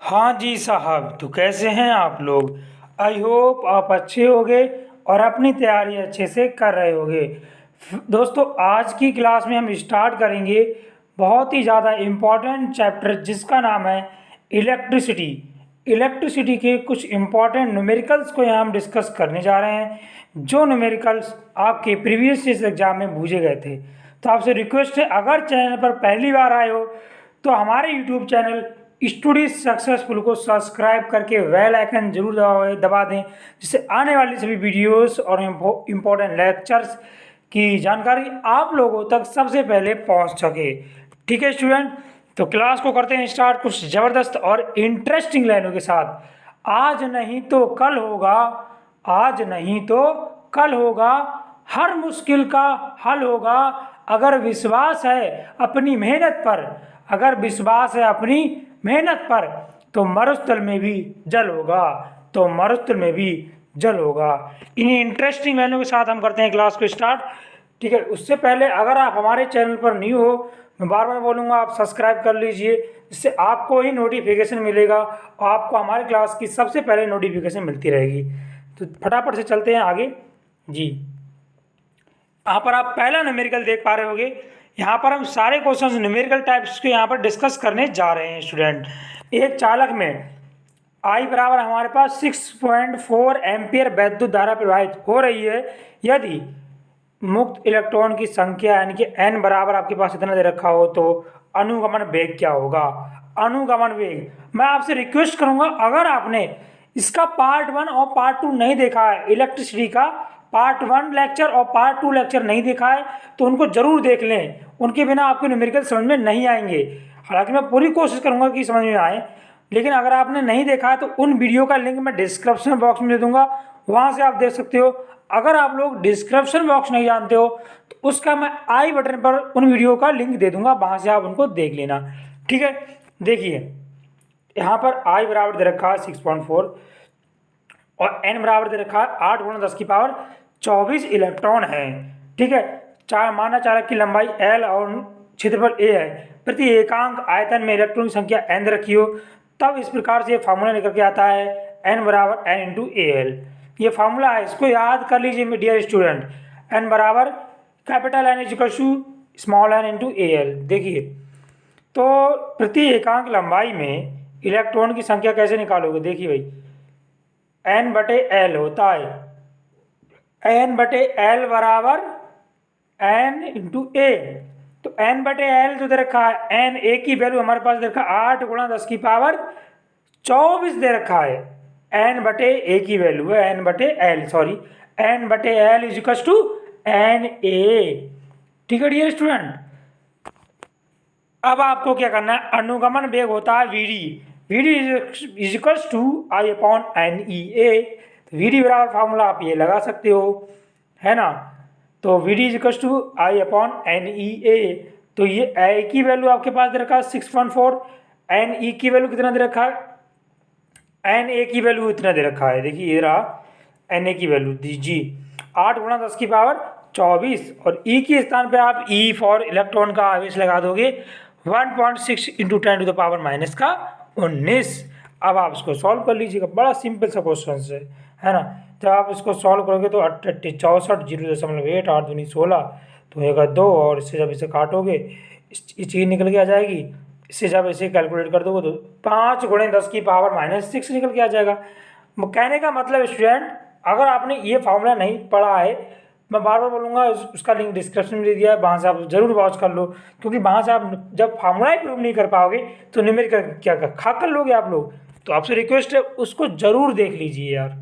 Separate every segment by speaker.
Speaker 1: हाँ जी साहब, तो कैसे हैं आप लोग। आई होप आप अच्छे होंगे और अपनी तैयारी अच्छे से कर रहे होंगे। दोस्तों, आज की क्लास में हम स्टार्ट करेंगे बहुत ही ज़्यादा इम्पोर्टेंट चैप्टर जिसका नाम है इलेक्ट्रिसिटी। इलेक्ट्रिसिटी के कुछ इम्पोर्टेंट न्यूमेरिकल्स को यहाँ हम डिस्कस करने जा रहे हैं, जो न्यूमेरिकल्स आपके प्रीवियस एग्जाम में पूछे गए थे। तो आपसे रिक्वेस्ट है, अगर चैनल पर पहली बार आए हो तो हमारे यूट्यूब चैनल स्टडी सक्सेसफुल को सब्सक्राइब करके बेल आइकन जरूर दबा दें, जिससे आने वाली सभी वीडियोस और इम्पोर्टेंट लेक्चर्स की जानकारी आप लोगों तक सबसे पहले पहुंच सके। ठीक है स्टूडेंट, तो क्लास को करते हैं स्टार्ट कुछ ज़बरदस्त और इंटरेस्टिंग लाइनों के साथ। आज नहीं तो कल होगा, आज नहीं तो कल होगा, हर मुश्किल का हल होगा, अगर विश्वास है अपनी मेहनत पर, अगर विश्वास है अपनी मेहनत पर, तो मरुस्थल में भी जल होगा, तो मरुस्थल में भी जल होगा। इन्हीं इंटरेस्टिंग लाइनों के साथ हम करते हैं क्लास को स्टार्ट। ठीक है, उससे पहले अगर आप हमारे चैनल पर न्यू हो, मैं बार बार बोलूँगा आप सब्सक्राइब कर लीजिए, जिससे आपको ही नोटिफिकेशन मिलेगा और आपको हमारे क्लास की सबसे पहले नोटिफिकेशन मिलती रहेगी। तो फटाफट से चलते हैं आगे जी। यहाँ पर आप पहला न्यूमेरिकल देख पा रहे होंगे। यहाँ पर हम सारे क्वेश्चंस न्यूमेरिकल टाइप्स के यहाँ पर डिस्कस करने जा रहे हैं स्टूडेंट। एक चालक में I बराबर हमारे पास 6.4 एम्पियर वैद्युत धारा प्रवाहित हो रही है यदि मुक्त इलेक्ट्रॉन की संख्या यानी कि n बराबर आपके पास इतना दे रखा हो, तो अनुगमन वेग क्या होगा। अनुगमन वेग, मैं आपसे रिक्वेस्ट करूंगा, अगर आपने इसका पार्ट 1 और पार्ट 2 नहीं देखा है, इलेक्ट्रिसिटी का पार्ट 1 लेक्चर और पार्ट 2 लेक्चर नहीं देखा है, तो उनको जरूर देख लें। उनके बिना आपके न्यूमेरिकल समझ में नहीं आएंगे। हालांकि मैं पूरी कोशिश करूंगा कि समझ में आए, लेकिन अगर आपने नहीं देखा है तो उन वीडियो का लिंक मैं डिस्क्रिप्शन बॉक्स में दे दूंगा, वहां से आप देख सकते हो। अगर आप लोग डिस्क्रिप्शन बॉक्स नहीं जानते हो तो उसका मैं आई बटन पर उन वीडियो का लिंक दे दूंगा, वहां से आप उनको देख लेना। ठीक है, देखिए यहाँ पर आई बराबर दे रखा है 6.4 और n बराबर दे रखा है 8 × 10⁻24 इलेक्ट्रॉन है। ठीक है, माना चालक की लंबाई l और क्षेत्रफल a है, प्रति एकांक आयतन में इलेक्ट्रॉन की संख्या n रखी हो, तब इस प्रकार से ये फार्मूला निकल के आता है n बराबर n × AL। ये फार्मूला है, इसको याद कर लीजिए डियर स्टूडेंट। n बराबर capital N = small n × AL। देखिए, तो प्रति एकांक लंबाई में इलेक्ट्रॉन की संख्या कैसे निकालोगे। देखिए भाई, n/L होता है, n/L बराबर n × A। तो n/L जो दे रखा है, n A की वैल्यू हमारे पास दे रखा है 8 × 10⁻24 दे रखा है। n/A की वैल्यू है n/L, सॉरी n/L = NA। ठीक है डियर स्टूडेंट, अब आपको क्या करना है, अनुगमन वेग होता है VD, VD = I/NEA। VD बराबर फार्मूला आप ये लगा सकते हो, है ना। तो VD = I/NEA। तो ये A की वैल्यू आपके पास दे रखा है 6.4, NE की वैल्यू कितना दे रखा है, NA की वैल्यू इतना दे रखा है। देखिए ये रहा NA की वैल्यू जी 8 × 10⁻24, और E के स्थान पे आप E फॉर इलेक्ट्रॉन का आवेश लगा दोगे 1.6 × 10⁻19। अब आप इसको सॉल्व कर लीजिएगा, बड़ा सिंपल सा क्वेश्चन है ना। जब आप इसको सॉल्व करोगे तो 64 0.8 8 दूनी 16 तो होगा 2, और इससे जब इसे काटोगे ये चीज़ निकल के आ जाएगी। इससे जब इसे कैलकुलेट कर दोगे तो 5 × 10⁻6 निकल के आ जाएगा। कहने का मतलब स्टूडेंट, अगर आपने ये फार्मूला नहीं पढ़ा है, मैं बार बार बोलूँगा, उसका लिंक डिस्क्रिप्शन में दे दिया है, वहाँ से आप जरूर वॉच कर लो, क्योंकि वहाँ से आप जब फार्मूला ही प्रूव नहीं कर पाओगे तो न्यूमेरिकल क्या खा कर लोगे आप लोग। तो आपसे रिक्वेस्ट है, उसको जरूर देख लीजिए यार,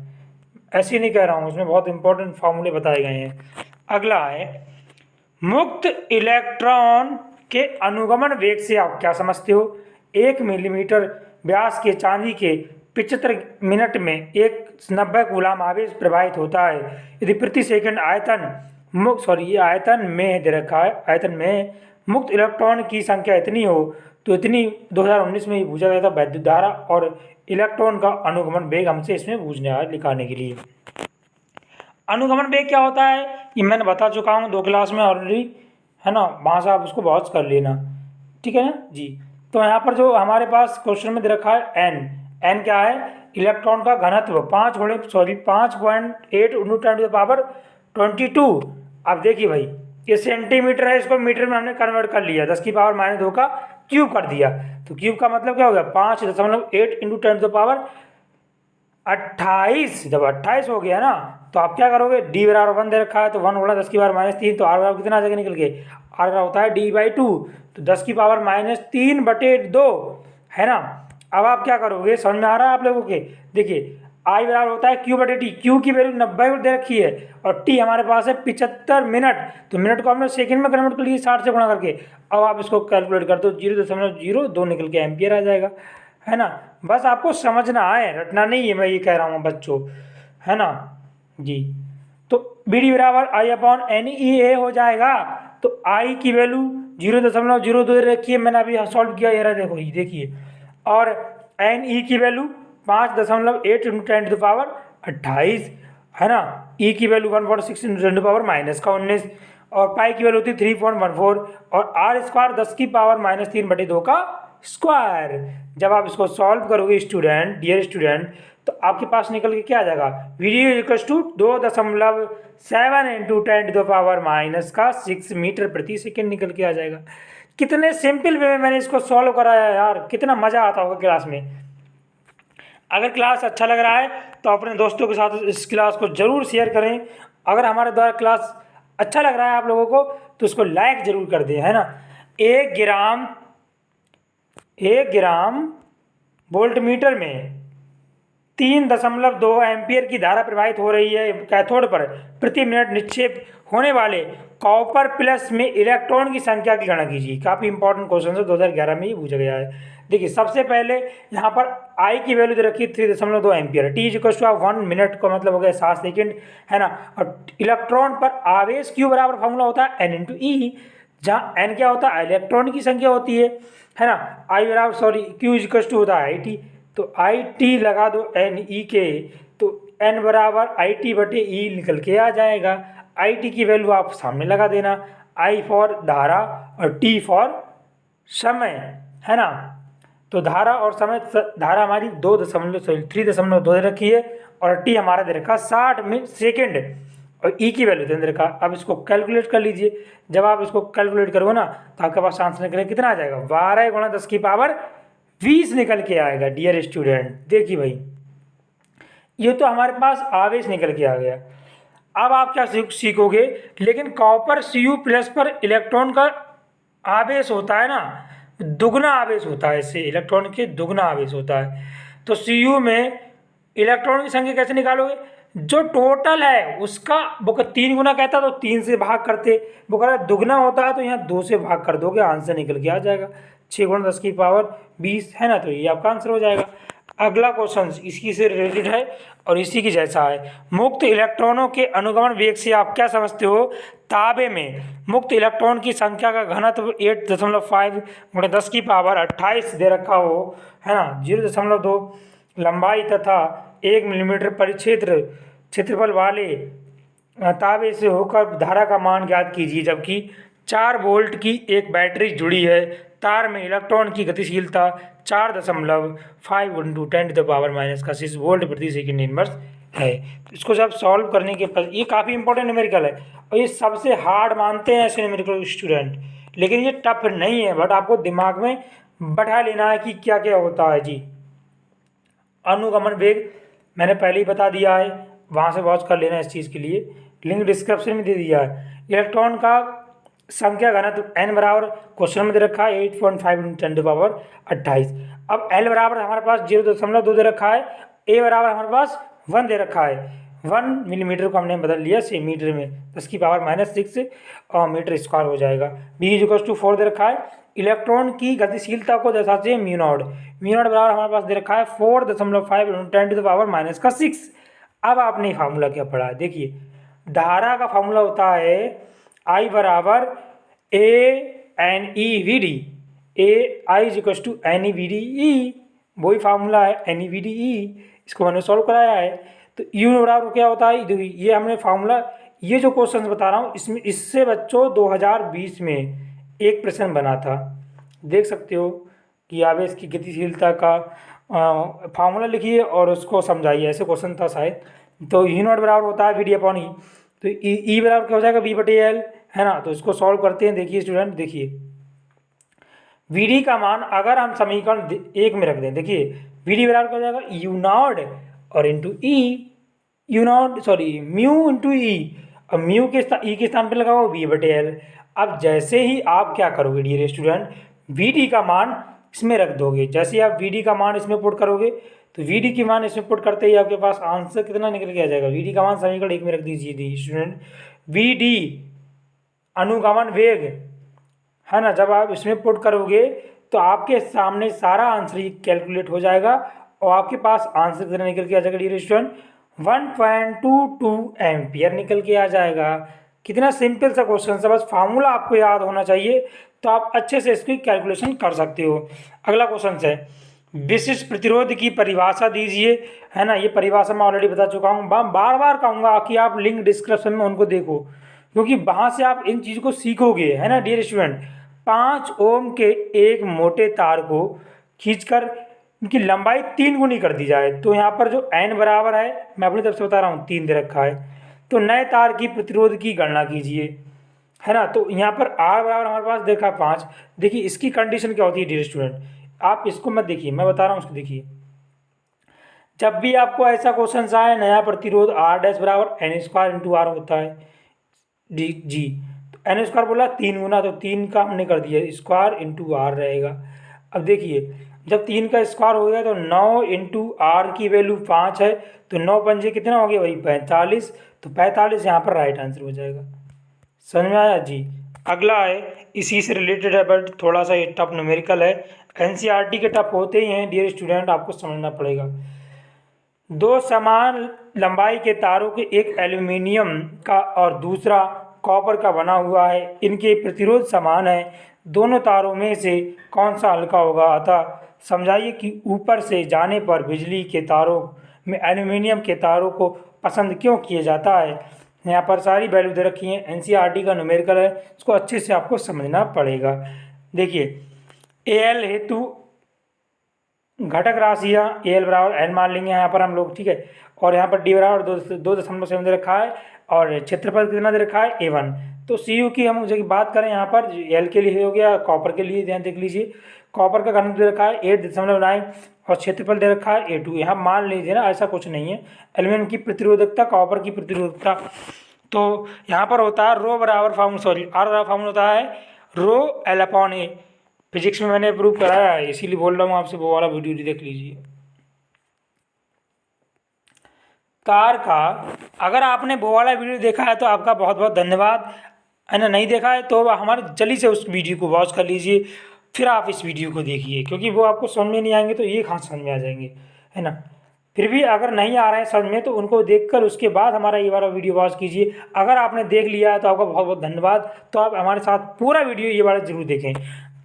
Speaker 1: ऐसे ही नहीं कह रहा हूँ, उसमें बहुत इंपॉर्टेंट फार्मूले बताए गए हैं। अगला है, मुक्त इलेक्ट्रॉन के अनुगमन वेग से आप क्या समझते हो। 1 मिलीमीटर व्यास के चांदी के 75 मिनट में एक 90 कूलाम आवेश प्रवाहित होता है यदि प्रति सेकंड आयतन में दे रखा है, आयतन में मुक्त इलेक्ट्रॉन की संख्या इतनी हो, तो इतनी 2019 में ही पूछा गया था वैद्युत धारा और इलेक्ट्रॉन का अनुगमन वेग हमसे इसमें पूछने आया लिखाने के लिए। अनुगमन वेग क्या होता है ये मैंने बता चुका हूँ 2 क्लास में ऑलरेडी, है ना, वहाँ से आप उसको वॉच कर लेना। ठीक है ना जी। तो यहाँ पर जो हमारे पास क्वेश्चन में दे रखा है एन क्या है, इलेक्ट्रॉन का घनत्व 5.8 इंटू 10⁻²2। अब देखिए भाई, ये सेंटीमीटर है, इसको मीटर में हमने कन्वर्ट कर लिया, 10⁻² का क्यूब कर दिया। तो क्यूब का मतलब क्या हो गया, 5.8 इंटू 10⁻28। जब 28 हो गया ना, तो आप क्या करोगे, डी बराबर 1 दे रखा है, तो 1 गुणा 10⁻³ तो आर बराबर कितना आ जाएगा निकल के, आर बराबर होता है d/2, तो 10⁻³ है ना। अब आप क्या करोगे, समझ में आ रहा है आप लोगों के, देखिए आई बराबर होता है Q/T, क्यू की वैल्यू 90 दे रखी है और टी हमारे पास है 75 मिनट, तो मिनट को हमने सेकंड में कन्वर्ट कर लिए 60 से गुणा करके। अब आप इसको कैलकुलेट कर दो, 0.02 निकल के एम्पियर आ जाएगा, है ना। बस आपको समझना है, रटना नहीं है, मैं ये कह रहा हूँ बच्चों, है ना जी। तो बी डी बराबर I/NE हो जाएगा। तो आई की वैल्यू 0.02 रखी है, मैंने अभी सॉल्व किया, ये रहा देखो, ये देखिए। और NE की वैल्यू 5.8 इंटू 10⁻28, है ना। ई की वैल्यू 1.6 इंटू 10⁻−19 और पाई की वैल्यू होती है 3.14 और आर स्क्वायर 10⁻³ का स्क्वायर। जब आप इसको सॉल्व करोगे स्टूडेंट, डियर स्टूडेंट, तो आपके पास निकल के क्या आ जाएगा, video equal to 2.7 into 10⁻⁻6 metre प्रति सेकेंड निकल के आ जाएगा। कितने सिंपल वे में मैंने इसको सॉल्व कराया यार, कितना मज़ा आता होगा क्लास में। अगर क्लास अच्छा लग रहा है तो अपने दोस्तों के साथ इस क्लास को ज़रूर शेयर करें। अगर हमारे द्वारा क्लास अच्छा लग रहा है आप लोगों को तो उसको लाइक ज़रूर कर दें, है ना। 1 ग्राम वोल्ट मीटर में 3.2 एम्पियर की धारा प्रवाहित हो रही है कैथोड पर प्रति मिनट निक्षेप होने वाले कॉपर प्लस में इलेक्ट्रॉन की संख्या की गणना कीजिए। काफ़ी इंपॉर्टेंट क्वेश्चन है, 2011 में ये पूछा गया है। देखिए सबसे पहले यहाँ पर आई की वैल्यू दे रखी 3.2 ampere, T is equal to 1 minute का मतलब हो गया 7 सेकेंड, है ना। और इलेक्ट्रॉन पर आवेश क्यू बराबर फॉर्मूला होता है n × E, जहाँ n क्या होता है, इलेक्ट्रॉन की संख्या होती है ना। आई बराबर क्यू इज इक्वल टू होता है आई टी, तो आई टी लगा दो NE के, तो n बराबर IT/E निकल के आ जाएगा। आई टी की वैल्यू आप सामने लगा देना, I फॉर धारा और T फॉर समय, है ना। तो धारा और समय, धारा हमारी 3.2 दे रखी है और T हमारा दे रखा 60 सेकेंड और E की वैल्यू दे रखा। अब इसको कैलकुलेट कर लीजिए, जब आप इसको कैलकुलेट करोगे ना तो आपके पास आंसर निकले कितना आ जाएगा, 12 गुणा 10⁻20 निकल के आएगा। डियर स्टूडेंट देखिए भाई, ये तो हमारे पास आवेश निकल के आ गया। अब आप क्या सीखोगे, लेकिन कॉपर Cu+ पर इलेक्ट्रॉन का आवेश होता है ना, दुगना आवेश होता है, इससे इलेक्ट्रॉन के दुगना आवेश होता है। तो Cu में इलेक्ट्रॉन की संख्या कैसे निकालोगे, जो टोटल है उसका वो 3 गुना कहता है तो 3 से भाग करते, वो कह रहा है दुगना होता है तो यहाँ 2 से भाग कर दोगे, आंसर निकल के आ जाएगा 6 गुणा 10⁻20, है ना। तो ये आपका आंसर हो जाएगा। अगला क्वेश्चन इसी से रिलेटेड है और इसी की जैसा है। मुक्त इलेक्ट्रॉनों के अनुगमन वेग से आप क्या समझते हो, ताबे में मुक्त इलेक्ट्रॉन की संख्या का घनत्व 8.5 गुणा 10⁻28 दे रखा हो, है ना। 0.2 लंबाई तथा 1 मिलीमीटर क्षेत्रफल वाले ताबे से होकर धारा का मान ज्ञात कीजिए। जबकि 4 वोल्ट की एक बैटरी जुड़ी है, तार में इलेक्ट्रॉन की गतिशीलता 4.5 × 10⁻⁻6 वोल्ट प्रति सेकेंड इनवर्स है। इसको जब सॉल्व करने के बाद, ये काफ़ी इंपॉर्टेंट न्यूमेरिकल है और ये सबसे हार्ड मानते हैं ऐसे न्यूमेरिकल स्टूडेंट, लेकिन ये टफ नहीं है, बट आपको दिमाग में बैठा लेना है कि क्या क्या होता है जी। अनुगमन वेग मैंने पहले ही बता दिया है, वहाँ से वॉच कर लेना इस चीज़ के लिए, लिंक डिस्क्रिप्शन में दे दिया है। इलेक्ट्रॉन का संख्या घनत्व n बराबर क्वेश्चन में दे रखा है 8.5 × 10⁻28। अब L बराबर हमारे पास 0.2 दे रखा है, A बराबर हमारे पास 1 दे रखा है। 1 मिलीमीटर को हमने बदल लिया से मीटर में, 10⁻⁻6 और मीटर स्क्वायर हो जाएगा। B = 4 दे रखा है। इलेक्ट्रॉन की गतिशीलता को दर्शाते हैं μ0 बराबर हमारे पास दे रखा है 4.5 × 10⁻⁻6। अब आपने फार्मूला क्या पढ़ा है, देखिए धारा का फार्मूला होता है I बराबर ANEVD, I = NEVDE, वही फार्मूला है NEVDE, इसको मैंने सॉल्व कराया है। तो U बराबर क्या होता है, देखिए ये हमने फार्मूला, ये जो क्वेश्चन बता रहा हूँ इसमें, इससे बच्चों 2020 में एक प्रश्न बना था, देख सकते हो कि आवेश की गतिशीलता का फार्मूला लिखिए और उसको समझाइए, ऐसे क्वेश्चन था शायद। तो ई नॉट बराबर होता है वी डी अपॉन ई, तो ई बराबर क्या हो जाएगा वी बटे एल, है ना। तो इसको सॉल्व करते हैं। देखिए स्टूडेंट, देखिए वी डी का मान अगर हम समीकरण 1 में रख दें, देखिए वी डी बराबर क्या हो जाएगा यू नॉट और into E, u naught sorry mu into E, और म्यू के ई के स्थान पर लगाओ वी बटे एल। अब जैसे ही आप क्या करोगे डियर स्टूडेंट, वी डी का मान इसमें रख दोगे, जैसे ही आप वी डी का मान इसमें पुट करोगे तो वी डी की मान इसमें पुट करते ही आपके पास आंसर कितना निकल के आ जाएगा। वी डी का मान समीकरण 1 में रख दीजिए स्टूडेंट, वी डी अनुगमन वेग, है ना। जब आप इसमें पुट करोगे तो आपके सामने सारा आंसर ही कैलकुलेट हो जाएगा और आपके पास आंसर कितना निकल के आ जाएगा डियर स्टूडेंट, 1.22 एम्पियर निकल के आ जाएगा। कितना सिंपल सा क्वेश्चन है, बस फार्मूला आपको याद होना चाहिए तो आप अच्छे से इसकी कैलकुलेशन कर सकते हो। अगला क्वेश्चन है, विशिष्ट प्रतिरोध की परिभाषा दीजिए, है ना। ये परिभाषा मैं ऑलरेडी बता चुका हूँ, बार बार कहूँगा कि आप लिंक डिस्क्रिप्शन में उनको देखो, क्योंकि वहाँ से आप इन चीज़ को सीखोगे, है ना डियर स्टूडेंट। 5 ओम के एक मोटे तार को खींचकर इनकी लंबाई 3 गुनी कर दी जाए, तो यहाँ पर जो n बराबर है, मैं अपनी तरफ से बता रहा हूँ 3 दे रखा है, तो नए तार की प्रतिरोध की गणना कीजिए, है ना। तो यहाँ पर R बराबर हमारे पास देखा 5। देखिए इसकी कंडीशन क्या होती है डियर स्टूडेंट, आप इसको मत देखिए, मैं बता रहा हूँ उसको देखिए। जब भी आपको ऐसा क्वेश्चन आए, नया प्रतिरोध R डैश बराबर n स्क्वायर इंटू आर होता है जी, तो एन स्क्वायर बोला 3 गुना, तो 3 का हमने कर दिया स्क्वायर इंटू आर रहेगा। अब देखिए जब 3 का स्क्वायर हो गया तो 9 इंटू आर की वैल्यू 5 है, तो 9 पंजे कितना हो गया भाई 45, तो 45 यहाँ पर राइट आंसर हो जाएगा। समझ में आया जी। अगला है इसी से रिलेटेड है बट थोड़ा सा ये टफ न्यूमेरिकल है, एनसीईआरटी के टफ होते ही हैं डियर स्टूडेंट, आपको समझना पड़ेगा। 2 समान लंबाई के तारों के एक एल्यूमिनियम का और दूसरा कॉपर का बना हुआ है, इनके प्रतिरोध समान है, दोनों तारों में से कौन सा हल्का होगा। अतः समझाइए कि ऊपर से जाने पर बिजली के तारों में एल्यूमिनियम के तारों को पसंद क्यों किया जाता है। यहाँ पर सारी वैल्यू दे रखी है, एनसीईआरटी का न्यूमेरिकल है, इसको अच्छे से आपको समझना पड़ेगा। देखिए एल हेतु घटक राशियाँ एल बराबर एन मान लेंगे यहाँ पर हम लोग, ठीक है। और यहाँ पर डी बराबर 2.7 दे रखा है और क्षेत्रफल कितना दे रखा है A1। तो सी यू की हम मुझे बात करें यहाँ पर एल के लिए हो गया, कॉपर के लिए ध्यान देख लीजिए, कॉपर का घनत्व दे रखा है 8.9 और क्षेत्रफल दे रखा है A2। यहाँ मान लीजिए ना, ऐसा कुछ नहीं है, एल्यूमिनियम की प्रतिरोधकता, कॉपर की प्रतिरोधकता, तो यहाँ पर होता है रो बराबर आर बराबर फॉर्मूला होता है रो एल अपॉन ए। फिजिक्स में मैंने प्रूव कराया है, इसीलिए बोल रहा हूँ आपसे, वो वाला वीडियो देख लीजिए। कार का अगर आपने वो वाला वीडियो देखा है तो आपका बहुत बहुत धन्यवाद, है ना। नहीं देखा है तो हमारे जल्दी से उस वीडियो को वॉच कर लीजिए, फिर आप इस वीडियो को देखिए, क्योंकि वो आपको समझ में नहीं आएंगे तो ये कहाँ समझ में आ जाएंगे, है ना। फिर भी अगर नहीं आ रहे हैं समझ में तो उनको देखकर उसके बाद हमारा ये वाला वीडियो वॉच कीजिए। अगर आपने देख लिया है तो आपका बहुत बहुत धन्यवाद, तो आप हमारे साथ पूरा वीडियो ये वाला जरूर देखें।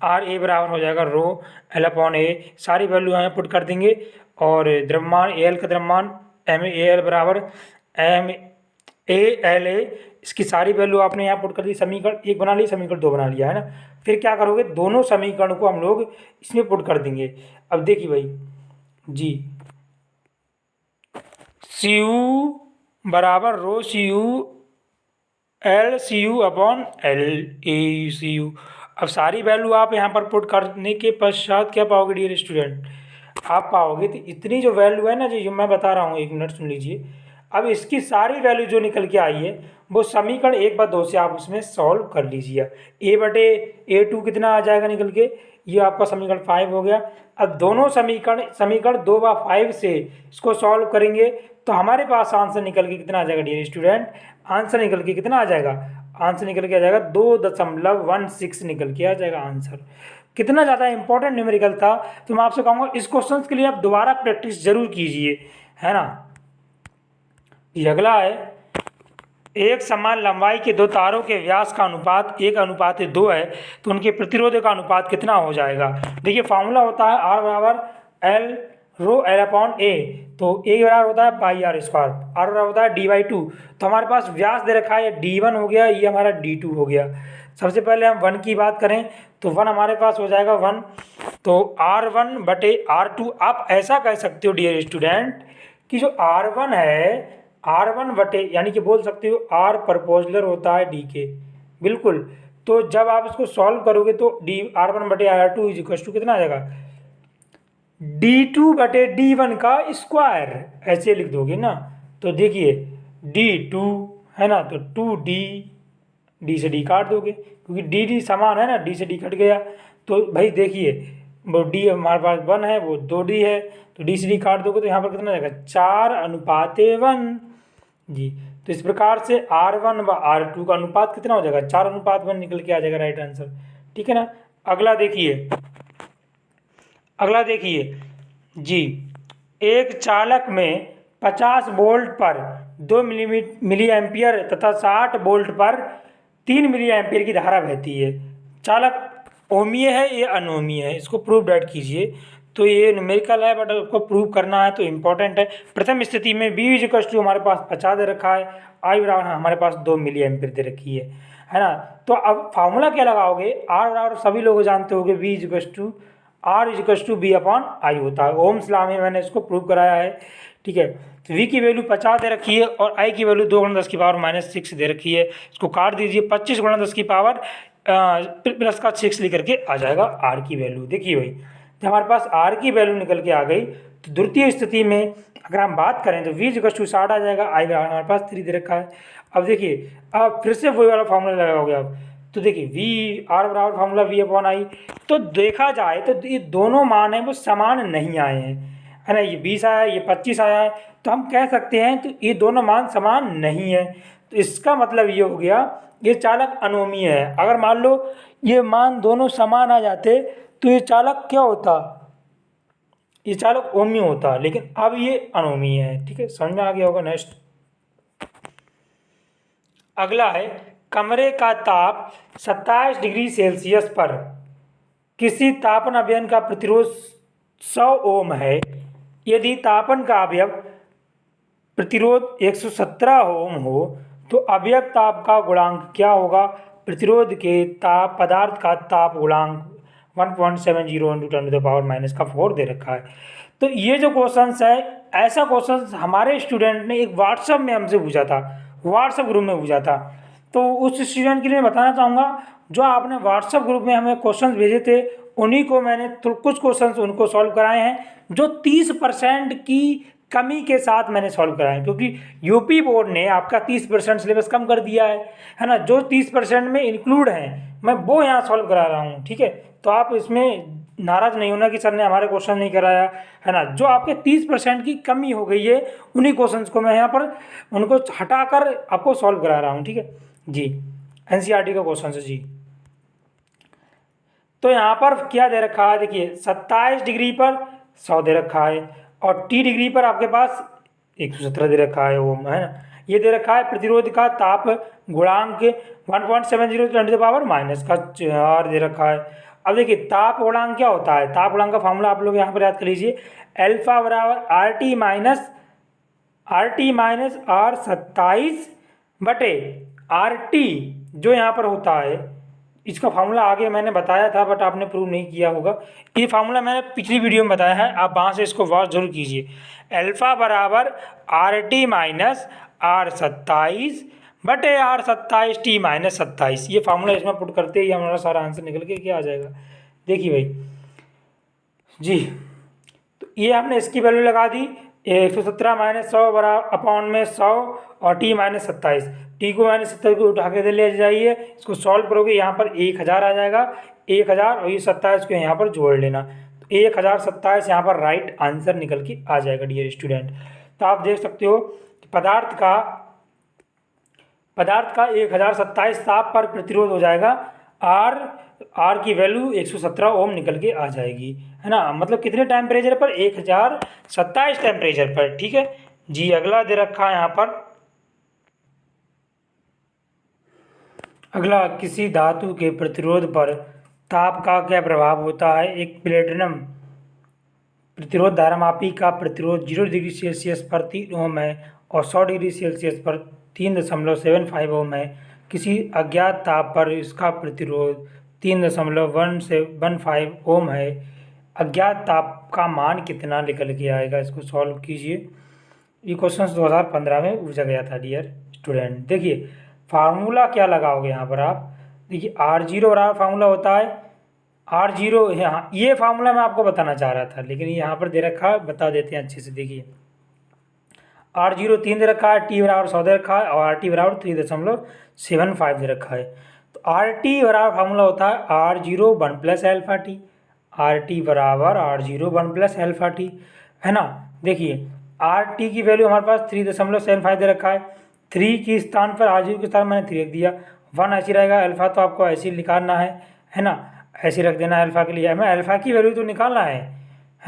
Speaker 1: आर ए बराबर हो जाएगा रो एल अपॉन ए, सारी वैल्यू हमें पुट कर देंगे, और द्रव्यमान ए एल का द्रव्यमान एम ए एल बराबर एम ए एल ए, इसकी सारी वैल्यू आपने यहाँ पुट कर दी। समीकरण 1 बना लिया, समीकरण 2 बना लिया, है ना। फिर क्या करोगे, दोनों समीकरण को हम लोग इसमें पुट कर देंगे। अब देखिए भाई जी, सी यू बराबर rho C U L C U upon L A C U. अब सारी वैल्यू आप यहाँ पर पुट करने के पश्चात क्या पाओगे डियर स्टूडेंट, आप पाओगे तो इतनी जो वैल्यू है ना जो मैं बता रहा हूँ, 1 मिनट सुन लीजिए। अब इसकी सारी वैल्यू जो निकल के आई है वो समीकरण 1/2 से आप उसमें सॉल्व कर लीजिए। A/A2 कितना आ जाएगा निकल के, ये आपका समीकरण 5 हो गया। अब दोनों समीकरण 2/5 से इसको सॉल्व करेंगे तो हमारे पास आंसर निकल के कितना आ जाएगा डियर स्टूडेंट, आंसर निकल के कितना आ जाएगा, आंसर निकल के आ जाएगा 2.16 निकल के आ जाएगा आंसर। कितना ज़्यादा इंपॉर्टेंट न्यूमेरिकल था, तो मैं आपसे कहूँगा इस क्वेश्चन के लिए आप दोबारा प्रैक्टिस जरूर कीजिए, है ना। ये अगला है, एक समान लंबाई के 2 तारों के व्यास का अनुपात 1:2 है, तो उनके प्रतिरोध का अनुपात कितना हो जाएगा। देखिए फार्मूला होता है R बराबर एल रो एल अपॉन ए, तो ए बराबर होता है पाई आर स्क्वायर, आर बराबर होता है डी बाई टू। तो हमारे पास व्यास दे रखा है D1 हो गया, ये हमारा D2 हो गया। सबसे पहले हम 1 की बात करें तो 1 हमारे पास हो जाएगा 1, तो R1 बटे R2। आप ऐसा कह सकते हो डियर स्टूडेंट कि जो R1 है, R1 बटे यानी कि बोल सकते हो R परपोजलर होता है D के, बिल्कुल। तो जब आप इसको सॉल्व करोगे तो R1 बटे R2 इज इक्वल टू कितना आ जाएगा, D2 बटे D1 का स्क्वायर, ऐसे लिख दोगे ना। तो देखिए D2 है ना, तो 2D, D से D काट दोगे क्योंकि D समान है ना, D से D कट गया। तो भाई देखिए वो D हमारे पास 1 है, वो 2D है, तो D से D काट दोगे तो यहाँ पर कितना आ जाएगा 4:1 जी। तो इस प्रकार से R1 व R2 का अनुपात कितना हो जाएगा, 4:1 निकल के आ जाएगा राइट आंसर, ठीक है ना। अगला देखिए, अगला देखिए जी, एक चालक में 50 वोल्ट पर 2 मिली एम्पियर तथा 60 वोल्ट पर 3 मिली एम्पियर की धारा बहती है। चालक ओमीय है, ये अनोमीय है, इसको प्रूव डेट कीजिए। तो ये न्यूमेरिकल है बट उसको प्रूव करना है तो इम्पोर्टेंट है। प्रथम स्थिति में V इक्वल टू हमारे पास 50 दे रखा है, I बराबर हमारे पास 2 मिली एम्पियर दे रखी है ना। तो अब फार्मूला क्या लगाओगे, R बराबर सभी लोग जानते होंगे V equal to R equal to B upon I होता है। ओम्स लॉ में मैंने इसको प्रूव कराया है, ठीक है। तो V की वैल्यू 50 दे रखी है और I की वैल्यू 2 × 10 की पावर -6 दे रखी है। इसको काट दीजिए, 25 × 10 की पावर प्लस का 6 लिख करके आ जाएगा R की वैल्यू। देखिए भाई, जब हमारे पास R की वैल्यू निकल के आ गई तो द्वितीय स्थिति में अगर हम बात करें तो V इक्वल टू 60 आ जाएगा, I हमारे पास 3 दे रखा है। अब देखिए, अब फिर से वही वाला फॉर्मूला लगाओगे आप, तो देखिए V R बराबर फार्मूला V अपॉन आई। तो देखा जाए तो ये दोनों मान है वो समान नहीं आए हैं, है ना। ये 20 आया है, ये 25 आया है, तो हम कह सकते हैं तो ये दोनों मान समान नहीं है। तो इसका मतलब ये हो गया ये चालक अनोमीय है। अगर मान लो ये मान दोनों समान आ जाते तो ये चालक क्या होता, ये चालक ओमीय होता, लेकिन अब ये अनोमीय है, ठीक है। समझ में आ गया होगा। नेक्स्ट अगला है, कमरे का ताप 27 डिग्री सेल्सियस पर किसी तापन अवयव का प्रतिरोध 100 ओम है। यदि तापन का अवयव प्रतिरोध 117 ओम हो तो अवयव ताप का गुणांक क्या होगा। प्रतिरोध के ताप पदार्थ का ताप गुणांक 1.70 × 10⁻⁻⁴ दे रखा है। तो ये जो क्वेश्चन है, ऐसा क्वेश्चन हमारे स्टूडेंट ने एक व्हाट्सएप में हमसे पूछा था, व्हाट्सएप ग्रुप में पूछा था। तो उस स्टूडेंट के लिए बताना चाहूँगा, जो आपने व्हाट्सएप ग्रुप में हमें क्वेश्चन भेजे थे उन्हीं को मैंने तो कुछ क्वेश्चंस उनको सॉल्व कराए हैं, जो 30% की कमी के साथ मैंने सॉल्व कराए हैं, क्योंकि यूपी बोर्ड ने आपका 30% सिलेबस कम कर दिया है ना। जो 30% में इंक्लूड हैं मैं वो यहाँ सॉल्व करा रहा हूँ, ठीक है। तो आप इसमें नाराज़ नहीं होना कि सर ने हमारे क्वेश्चन नहीं कराया, है ना। जो आपके 30% की कमी हो गई है उन्हीं क्वेश्चंस को मैं यहाँ पर उनको हटाकर आपको सॉल्व करा रहा हूँ, ठीक है जी। एनसीईआरटी का क्वेश्चन है जी। तो यहाँ पर क्या दे रखा है, देखिए 27 डिग्री पर 100 दे रखा है और T डिग्री पर आपके पास 117 दे रखा है ओम, है ना। ये दे रखा है प्रतिरोध का ताप गुणांक 1.70 × 10⁻⁻⁴ दे रखा है। अब देखिए ताप गुणांक क्या होता है, ताप गुणांक का फॉर्मूला आप लोग यहाँ पर याद कर लीजिए, अल्फा बराबर RT माइनस R27 बटे RT जो यहाँ पर होता है। इसका फार्मूला आगे मैंने बताया था बट आपने प्रूव नहीं किया होगा। ये फार्मूला मैंने पिछली वीडियो में बताया है, आप वहाँ से इसको वॉच जरूर कीजिए। अल्फा बराबर RT माइनस R27 बटे R27T माइनस 27। ये फार्मूला इसमें पुट करते ही हमारा सारा आंसर निकल के क्या आ जाएगा। देखिए भाई जी, तो ये हमने इसकी वैल्यू लगा दी 117 माइनस 100 बराबर अपॉन में 100 और T माइनस 27। T को -27 को उठा के ले जाइए, इसको सॉल्व करोगे यहाँ पर 1000 आ जाएगा, 1000 और ये 27 को यहाँ पर जोड़ लेना, तो 1027 यहाँ पर राइट आंसर निकल के आ जाएगा डियर स्टूडेंट। तो आप देख सकते हो कि पदार्थ का 1027 ताप पर प्रतिरोध हो जाएगा, R की वैल्यू 117 ओम निकल के आ जाएगी, है ना। मतलब कितने टेम्परेचर पर, 1027 टेम्परेचर पर, ठीक है जी। अगला दे रखा है यहाँ पर, अगला किसी धातु के प्रतिरोध पर ताप का क्या प्रभाव होता है। एक प्रतिरोध धारामापी का प्रतिरोध 0 डिग्री सेल्सियस पर 3 ओम है और 100 डिग्री सेल्सियस पर 3.75 ओम है। किसी अज्ञात ताप पर इसका प्रतिरोध 3.115 ओम है। अज्ञात ताप का मान कितना निकल के आएगा, इसको सॉल्व कीजिए। ये क्वेश्चन 2015 में पूछा गया था डियर स्टूडेंट। देखिए फार्मूला क्या लगाओगे यहाँ पर आप, देखिए R0 बराबर फार्मूला होता है R0, यहाँ ये फार्मूला मैं आपको बताना चाह रहा था लेकिन यहाँ पर दे रखा है, बता देते हैं अच्छे से। देखिए R0 3 दे रखा है, T बराबर 100 दे रखा है और RT बराबर 3.75 दे रखा है। तो RT बराबर फार्मूला होता है R0 1 plus alpha T, RT बराबर R0 1 प्लस एल्फा टी, है ना। देखिए RT की वैल्यू हमारे पास 3.75 दे रखा है, 3 के स्थान पर R0 के स्थान मैंने 3 रख दिया, 1 ऐसे रहेगा, अल्फा तो आपको ऐसे ही निकालना है ना, ऐसे रख देना अल्फा के लिए, हमें अल्फा की वैल्यू तो निकालना है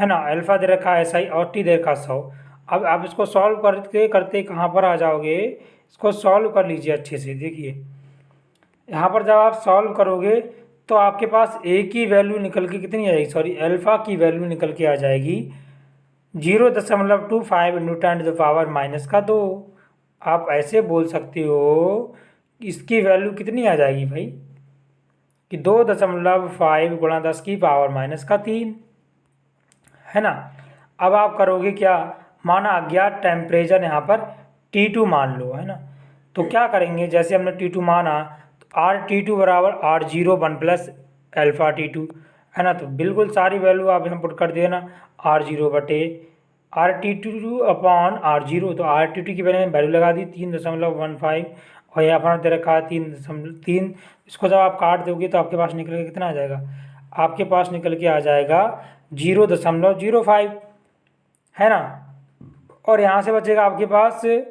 Speaker 1: ना। अल्फा दे रखा है SI और T दे रखा 100। अब आप इसको सॉल्व करते करते कहाँ पर आ जाओगे, इसको सॉल्व कर लीजिए अच्छे से। देखिए यहाँ पर जब आप सॉल्व करोगे तो आपके पास ए की वैल्यू निकल के कितनी आ जाएगी, सॉरी अल्फा की वैल्यू निकल के आ जाएगी 0.25 इंटू 10⁻⁻2। आप ऐसे बोल सकते हो इसकी वैल्यू कितनी आ जाएगी भाई कि 2.5 गुणा 10⁻⁻3, है ना। अब आप करोगे क्या, माना अज्ञात टेम्परेचर यहाँ पर T2 मान लो, है ना। तो क्या करेंगे, जैसे हमने T2 माना तो RT2 बराबर R0 1 प्लस एल्फा T2, है ना। तो बिल्कुल सारी वैल्यू आप यहाँ पुट कर देना, R0 बटे RT2 अपॉन R0। तो RT2 की वैल्यू लगा दी 3.15 और यहाँ पर दे रखा है 3.3। इसको जब आप काट दोगे तो आपके पास निकल के कितना आ जाएगा, आपके पास निकल के आ जाएगा 0.05, है ना। और यहाँ से बचेगा आपके पास 1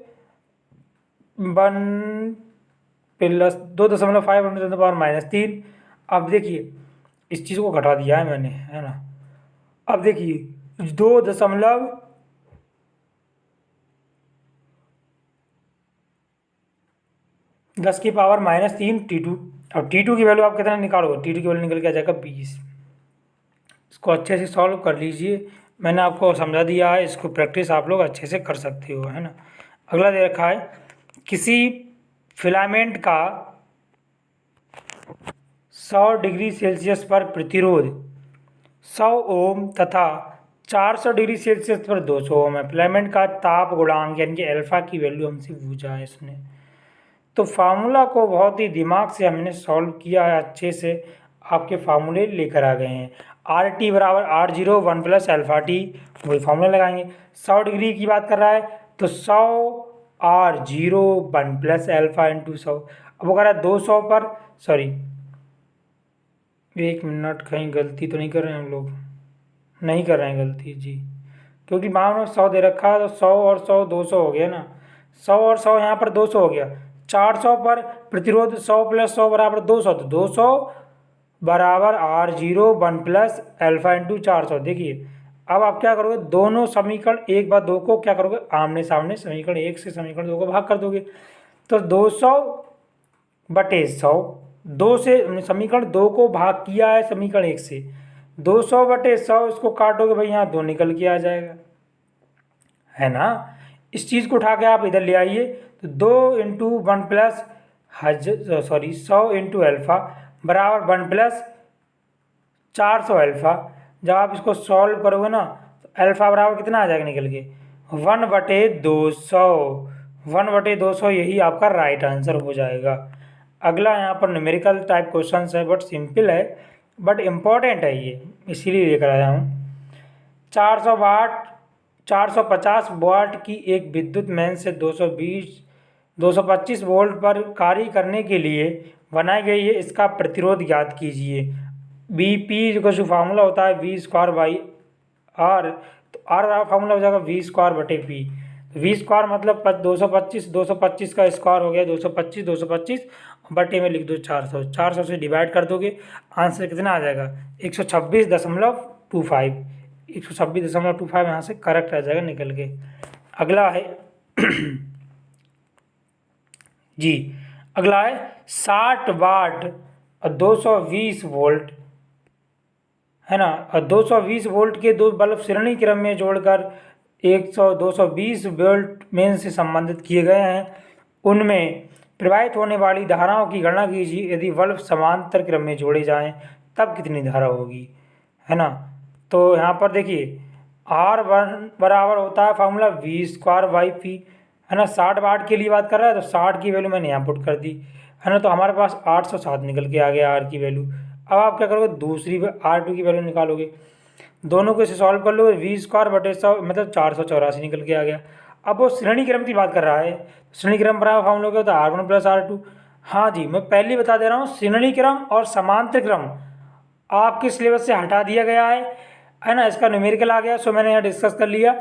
Speaker 1: प्लस 2.5 इंटू 10⁻³ अब देखिए इस चीज़ को घटा दिया है मैंने, है ना। अब देखिए 2.10⁻³ T2। अब T2 की वैल्यू आप कितना निकालोगे, T2 की वैल्यू निकल के आ जाएगा 20। इसको अच्छे से सॉल्व कर लीजिए, मैंने आपको समझा दिया है, इसको प्रैक्टिस आप लोग अच्छे से कर सकते हो, है ना। अगला दे रखा है किसी फिलामेंट का 100 डिग्री सेल्सियस पर प्रतिरोध 100 ओम तथा 400 डिग्री सेल्सियस पर 200 ओम है। फिलामेंट का ताप गुणांक यानी कि अल्फा की वैल्यू हमसे पूछा है इसने। तो फार्मूला को बहुत ही दिमाग से हमने सॉल्व किया है, अच्छे से आपके फार्मूले लेकर आ गए हैं। RT बराबर R0 1 प्लस एल्फा टी, वही फार्मूला लगाएंगे। 100 डिग्री की बात कर रहा है तो 100 R0 1 प्लस एल्फा इंटू 100। अब वो कह रहा है 200 पर, सॉरी 1 मिनट, कहीं गलती तो नहीं कर रहे हैं हम लोग, नहीं कर रहे हैं गलती जी, क्योंकि मान लो 100 दे रखा है तो 100 और 100 200 हो गया ना, 100 और 100 यहाँ पर 200 हो गया। 400 पर प्रतिरोध 100 प्लस 100 बराबर 200, तो 200 बराबर R0 1 प्लस एल्फा इंटू 400। देखिए अब आप क्या करोगे, दोनों समीकरण 1 बार 2 को क्या करोगे, आमने सामने समीकरण 1 से समीकरण 2 को भाग कर दोगे। तो 200 बटे 100, 2 से समीकरण 2 को भाग किया है समीकरण 1 से, 200 बटे 100 इसको काटोगे भाई यहाँ 2 निकल के आ जाएगा, है ना। इस चीज़ को उठा के आप इधर ले आइए तो 2 इंटू 1 प्लस 100 इंटू एल्फा बराबर 1 प्लस 400 एल्फा। जब आप इसको सॉल्व करोगे ना तो एल्फा बराबर कितना आ जाएगा निकल के 1/200, 1/200 यही आपका राइट आंसर हो जाएगा। अगला यहाँ पर न्यूमेरिकल टाइप क्वेश्चन है, बट सिंपल है बट इम्पॉर्टेंट है ये, इसीलिए लेकर आया हूँ। 450 वाट की एक विद्युत मेन से 225 वोल्ट पर कार्य करने के लिए बनाई गई है, इसका प्रतिरोध ज्ञात कीजिए। BP का जो फार्मूला होता है V²/R, तो R फार्मूला हो जाएगा V²/P। V² मतलब 225 का स्क्वायर हो गया 225 बटे में लिख दो 400, 400 से डिवाइड कर दोगे, आंसर कितना आ जाएगा 126.25, 126.25 यहाँ से करेक्ट आ जाएगा निकल के। अगला है जी, अगला है 60 वाट और 220 वोल्ट है ना। और 220 वोल्ट के दो बल्ब श्रेणी क्रम में जोड़कर 220 वोल्ट में से संबंधित किए गए हैं। उनमें प्रवाहित होने वाली धाराओं की गणना कीजिए। यदि बल्ब समांतर क्रम में जोड़े जाएं तब कितनी धारा होगी, है ना। तो यहाँ पर देखिए R1 बराबर होता है फॉर्मूला V²/P, है ना। 60 वाट के लिए बात कर रहा है तो 60 की वैल्यू मैंने यहाँ पुट कर दी, है ना। तो हमारे पास 807 निकल के आ गया R की वैल्यू। अब आप क्या करोगे, दूसरी R2 की वैल्यू निकालोगे, दोनों को इसे सॉल्व कर लोगे। V²/100 मतलब 484 निकल के आ गया। अब वो श्रेणी क्रम की बात कर रहा है, श्रेणी क्रम बराबर फॉर्मूला क्या होता है, R1 + R2। हाँ जी, मैं पहले ही बता दे रहा हूँ, श्रेणी क्रम और समांतर क्रम आपके सिलेबस से हटा दिया गया है ना। इसका न्यूमेरिकल आ गया, सो मैंने यहाँ डिस्कस कर लिया,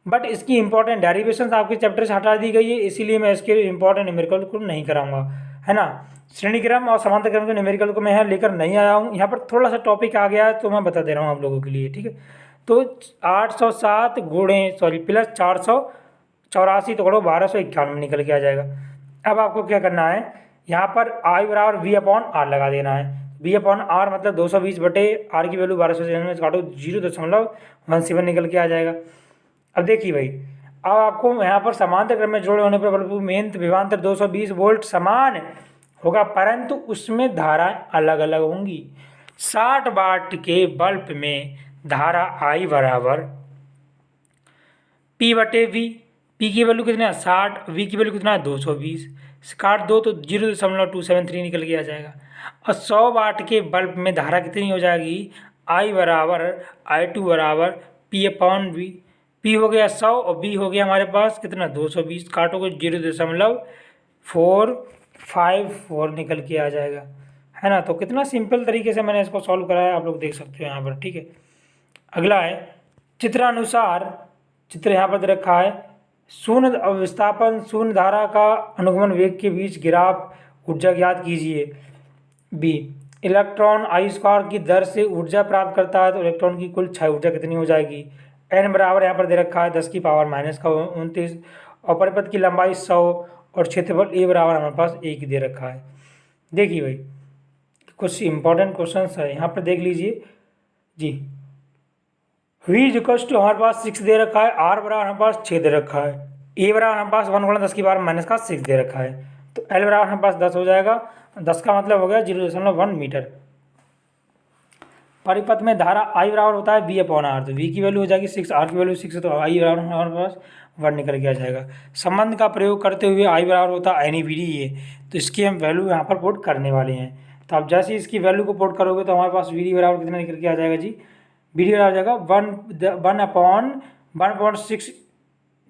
Speaker 1: बट इसकी इंपॉर्टेंट डेरिवेशंस आपके चैप्टर से हटा दी गई है, इसीलिए मैं इसके इंपॉर्टेंट न्यूमेरिकल को नहीं कराऊंगा, है ना। श्रेणी क्रम और समांतर क्रम के न्यूमेरिकल को मैं यहाँ लेकर नहीं आया हूँ। यहाँ पर थोड़ा सा टॉपिक आ गया है तो मैं बता दे रहा हूँ आप लोगों के लिए, ठीक है। तो 807 प्लस 484 तो 1291 निकल के आ जाएगा। अब आपको क्या करना है, यहाँ पर I बराबर V/R लगा देना है। V/R मतलब 220 बटे R की वैल्यू 1200 में काटो 0.17 निकल के आ जाएगा। अब देखिए भाई, अब आपको यहाँ पर समांतर क्रम में जोड़े होने पर बल्ब में विभवांतर 220 वोल्ट समान होगा, परंतु उसमें धाराएं अलग अलग होंगी। 60 वाट के बल्ब में धारा I बराबर P/V। P की वैल्यू कितना है 60, V की वैल्यू कितना है 220, काट दो तो 0.273 निकल के आ जाएगा। और 100 वाट के बल्ब में धारा कितनी हो जाएगी, I बराबर I2 बराबर P/V। P हो गया 100 और V हो गया हमारे पास कितना 220, काटोगे 0.454 निकल के आ जाएगा, है ना। तो कितना सिंपल तरीके से मैंने इसको सॉल्व कराया, आप लोग देख सकते हो यहाँ पर, ठीक है। अगला है चित्रानुसार, चित्र यहाँ पर दे रखा है, शून्य विस्थापन शून्य धारा का अनुगमन वेग के बीच ग्राफ ऊर्जा ज्ञात कीजिए। बी, इलेक्ट्रॉन I² की दर से ऊर्जा प्राप्त करता है तो इलेक्ट्रॉन की कुल क्षय ऊर्जा कितनी हो जाएगी। n बराबर यहाँ पर दे रखा है 10⁻⁻29 और परिपथ की लंबाई 100 और क्षेत्रफल A बराबर हमारे पास 1 दे रखा है। देखिए भाई, कुछ इंपॉर्टेंट क्वेश्चन है यहाँ पर, देख लीजिए जी। V हमारे पास 6 दे रखा है, R बराबर हमारे पास 6 दे रखा है, A बराबर हमारे पास 1 × 10⁻⁻6 दे रखा है, तो L बराबर हमारे पास 10 हो जाएगा। 10 का मतलब हो गया 0.1 मीटर। परिपथ में धारा I बराबर होता है V/R, तो V की वैल्यू हो जाएगी 6, R की वैल्यू 6 है, तो I बराबर हमारे पास 1 निकल के आ जाएगा। संबंध का प्रयोग करते हुए I बराबर होता है NVD, तो इसकी हम वैल्यू यहाँ पर पुट करने वाले हैं। तो आप जैसे इसकी वैल्यू को पुट करोगे तो हमारे पास VD बराबर कितना निकल के आ जाएगा जी, VD बराबर आ जाएगा 1/1/6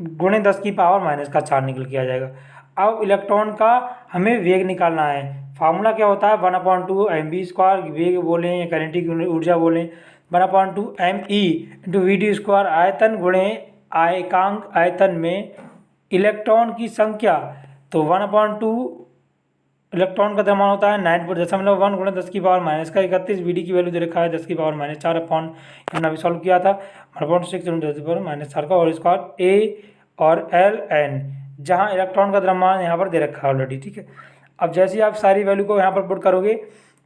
Speaker 1: × 10⁻⁻4 निकल के आ जाएगा। अब इलेक्ट्रॉन का हमें वेग निकालना है, फार्मूला क्या होता है 1/2 mv², वेग बोलें या काइनेटिक ऊर्जा बोलें, 1/2 me × VD², आयतन गुणे आयतांक आयतन में इलेक्ट्रॉन की संख्या, तो 1/2 इलेक्ट्रॉन का द्रव्यमान होता है 9.1 × 10⁻⁻31। VD की वैल्यू दे रखा है 10⁻⁴ अपॉन, हमने अभी सॉल्व किया था 1/6 × 10⁻⁻4 का होल स्क्वायर A और LN, जहाँ इलेक्ट्रॉन का द्रव्यमान यहाँ पर दे रखा है ऑलरेडी, ठीक है। अब जैसे ही आप सारी वैल्यू को यहाँ पर पुट करोगे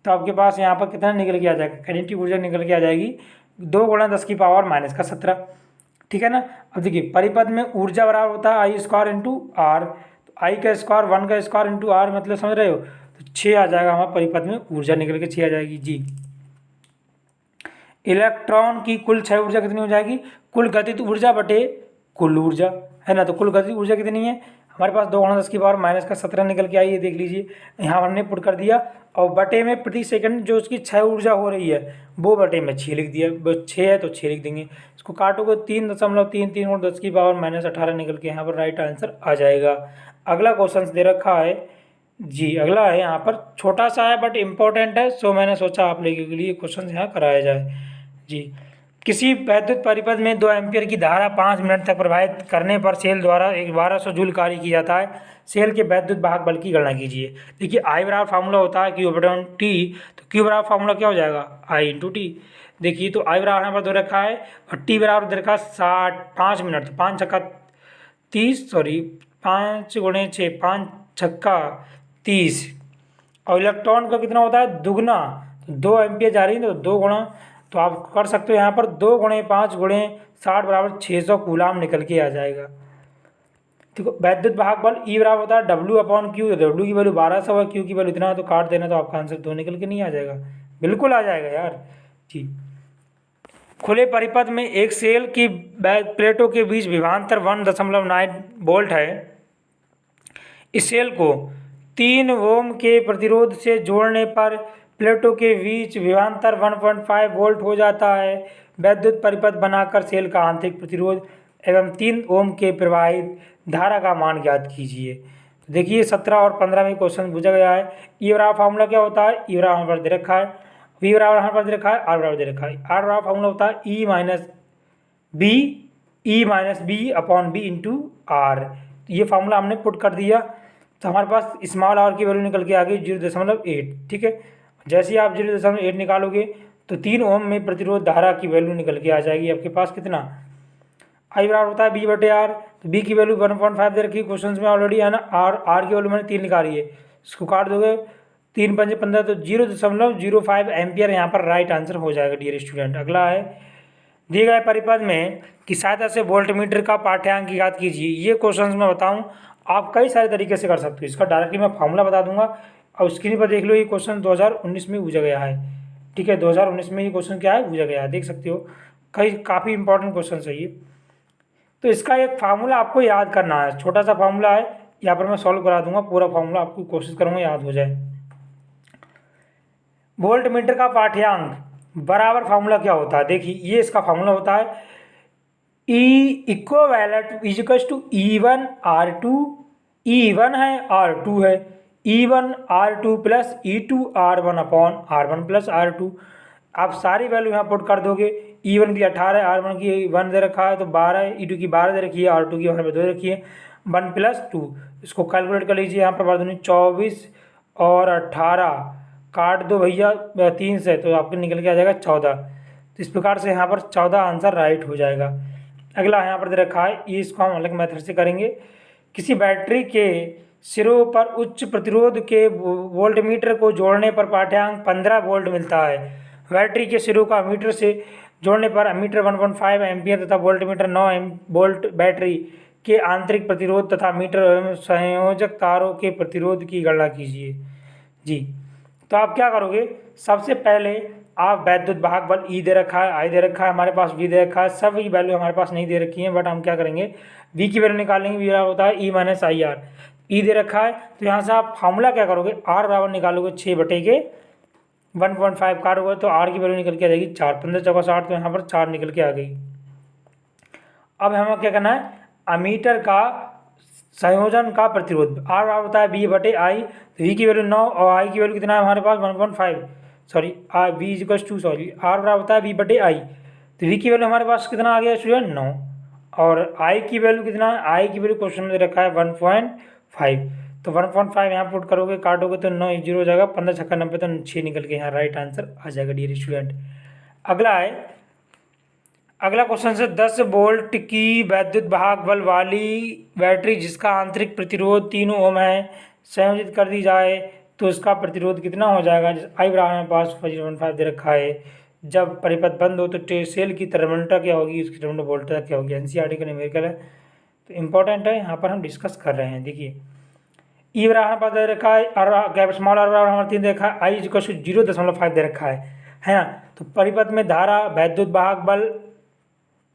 Speaker 1: तो आपके पास यहाँ पर कितना निकल के आ जाएगा, काइनेटिक ऊर्जा निकल के आ जाएगी 2 × 10⁻⁻17, ठीक है ना। अब देखिए परिपथ में ऊर्जा बराबर होता है I² × R, तो I का स्क्वायर 1 का स्क्वायर × R मतलब समझ रहे हो, तो 6 आ जाएगा हमारे परिपथ में ऊर्जा निकल के 6 आ जाएगी जी। इलेक्ट्रॉन की कुल क्षय ऊर्जा कितनी हो जाएगी, कुल गतिज ऊर्जा बटे कुल ऊर्जा, है ना। तो कुल गतिज ऊर्जा कितनी है हमारे पास 2 × 10⁻⁻17 निकल के आई है, देख लीजिए यहाँ हमने पुट कर दिया, और बटे में प्रति सेकंड जो उसकी क्षय ऊर्जा हो रही है वो बटे में 6 लिख दिया, बस 6 है तो 6 लिख देंगे। इसको काटोगे 3.33 × 10⁻⁻18 निकल के यहाँ पर राइट आंसर आ जाएगा। अगला क्वेश्चन दे रखा है जी, अगला है यहाँ पर छोटा सा है बट इम्पोर्टेंट है, सो मैंने सोचा आप लोगों के लिए क्वेश्चन यहाँ कराया जाए जी। किसी वैद्युत परिपथ में 2 एम्पियर की धारा 5 मिनट तक प्रवाहित करने पर सेल द्वारा 1200 जूल कार्य किया जाता है। सेल के वैद्युत वाहक बल की गणना कीजिए। देखिए I बराबर फार्मूला होता है Q/T, तो Q बराबर फार्मूला क्या हो जाएगा I × T। देखिए तो I बराबर यहाँ पर दे रखा है और T बराबर दे रखा है 60, 5 मिनट, तो 5 छक्का 30, 5 × 6 5 छक्का 30, और इलेक्ट्रॉन का कितना होता है दुगना, तो 2 एम्पियर जा रही है तो 2 × तो आप कर सकते हो यहाँ पर 2 गुणे 5 गुणे 60 बराबर 600 कूलाम निकल के आ जाएगा। ठीक है, वैद्युत वाहक बल ई बराबर होता है डब्ल्यू अपॉन क्यू। डब्ल्यू की वैल्यू 1200 है, क्यू की वैल्यू इतना है, तो काट देना तो आपका आंसर 2 निकल के नहीं आ जाएगा। बिल्कुल आ जाएगा यार जी। खुले परिपथ में एक सेल की प्लेटों के बीच विभवांतर 1.9 वोल्ट है। इस सेल को 3 ओम के प्रतिरोध से जोड़ने पर प्लेटों के बीच विभवांतर 1.5 वोल्ट हो जाता है। वैद्युत परिपथ बनाकर सेल का आंतरिक प्रतिरोध एवं 3 ओम के प्रवाहित धारा का मान ज्ञात कीजिए। देखिए 17 और 15 में क्वेश्चन पूछा गया है। ई बराबर फार्मूला क्या होता है? ई बराबर हमारे पास दे रखा है, वी बराबर हमारे पास दे रखा है, आर बराबर दे रखा है। आर बराबर फार्मूला होता है E minus B upon B into R. ये फार्मूला हमने पुट कर दिया तो हमारे पास स्मॉल आर की वैल्यू निकल के आ गई 0.8। ठीक है, जैसे ही आप 0.8 निकालोगे तो 3 ओम में प्रतिरोध धारा की वैल्यू निकल के आ जाएगी आपके पास कितना? आई बराबर होता है बी बटे आर। तो बी की वैल्यू 1.5 दे रखी है क्वेश्चन में ऑलरेडी है ना। आर की वैल्यू मैंने 3 निकाली है, इसको काट दोगे 3 पंजे 15 तो 0.05 एम्पियर यहाँ पर राइट आंसर हो जाएगा डियर स्टूडेंट। अगला है दिए गए परिपथ में की सहायता से वोल्टमीटर का पाठ्यांक ज्ञात कीजिए। ये क्वेश्चन मैं बताऊँ आप कई सारे तरीके से कर सकते हो। इसका डायरेक्टली मैं फार्मूला बता दूंगा और स्क्रीन पर देख लो, ये क्वेश्चन 2019 में पूछा गया है। ठीक है, 2019 में ये क्वेश्चन क्या है पूछा गया है, देख सकते हो। काफ़ी इंपॉर्टेंट क्वेश्चन है ये। तो इसका एक फार्मूला आपको याद करना है, छोटा सा फार्मूला है, यहाँ पर मैं सॉल्व करा दूंगा पूरा फार्मूला, आपको कोशिश करूँगा याद हो जाए। वोल्टमीटर का पाठ्यांक बराबर फार्मूला क्या होता है? देखिए ये इसका फार्मूला होता है ई equivalent equals to E1 R2। E1 है R2 है, E1 R2 plus E2 R1 upon R1 plus R2। आप सारी वैल्यू यहाँ पुट कर दोगे। E1 की 18 है, R1 की 1 दे रखा है तो 12 है, E2 की 12 दे रखी है, R2 की 1 दे रखी है, 1 प्लस 2। इसको कैलकुलेट कर लीजिए। यहाँ पर बात 24 और 18 काट दो भैया 3 से तो आपको निकल के आ जाएगा 14। तो इस प्रकार से यहाँ पर 14 आंसर राइट हो जाएगा। अगला यहाँ पर दे रखा है, ये इसको हम अलग मेथड से करेंगे। किसी बैटरी के सिरों पर उच्च प्रतिरोध के वोल्टमीटर को जोड़ने पर पाठ्यांक 15 वोल्ट मिलता है। बैटरी के सिरों का मीटर से जोड़ने पर अमीटर 1.5 एम्पियर तथा वोल्टमीटर 9 वोल्ट बैटरी के आंतरिक प्रतिरोध तथा मीटर एवं संयोजक तारों के प्रतिरोध की गणना कीजिए। जी, तो आप क्या करोगे? सबसे पहले आप वैद्युत वाहक बल ई दे रखा है, आई दे रखा है, हमारे पास वी दे रखा है, सब की वैल्यू हमारे पास नहीं दे रखी है, बट हम क्या करेंगे वी की वैल्यू निकालेंगे। वी होता है ई माइनस आई आर। ई दे रखा है तो यहाँ से आप फार्मूला क्या करोगे? आर बराबर निकालोगे 6 बटे के 1.5 काटोगे तो आर की वैल्यू निकल के आ जाएगी 4। 15 चौका 60 तो यहाँ पर 4 निकल के आ गई। अब हमें क्या करना है? अमीटर का संयोजन का प्रतिरोध आर बराबर होता है बी बटे आई। तो वी की वैल्यू 9 और आई की वैल्यू कितना है हमारे पास 1.5, sorry R V equals to sorry R बराबर होता है बी बटे आई। तो वी की वैल्यू हमारे पास कितना आ गया स्टूडेंट 9 और आई की वैल्यू कितना है? आई की वैल्यू क्वेश्चन में रखा है 1.5। तो 1.5 यहाँ पुट करोगे काटोगे तो 9 0 हो जाएगा, 15 छक्का 90 तो 6 निकल के यहाँ राइट आंसर आ जाएगा डियर स्टूडेंट। अगला है, अगला क्वेश्चन से 10 वोल्ट की वैद्युत वाहक बल वाली बैटरी जिसका आंतरिक प्रतिरोध 3 ओम है संयोजित कर दी जाए तो इसका प्रतिरोध कितना हो जाएगा? आई बराबर हमारे पास 0.5 दे रखा है। जब परिपथ बंद हो तो सेल की टर्मिनल क्या होगी, उसकी टर्मिनल वोल्टेज क्या होगी? एनसीईआरटी का न्यूमेरिकल है तो इंपॉर्टेंट है, यहाँ पर हम डिस्कस कर रहे हैं। देखिए ई बराबर हमारे पास दे रखा है, आर स्मॉल आर बराबर हमारे 3 दे रखा है, आई इक्वल टू 0.5 दे रखा है ना। तो परिपथ में धारा वैद्युत वाहक बल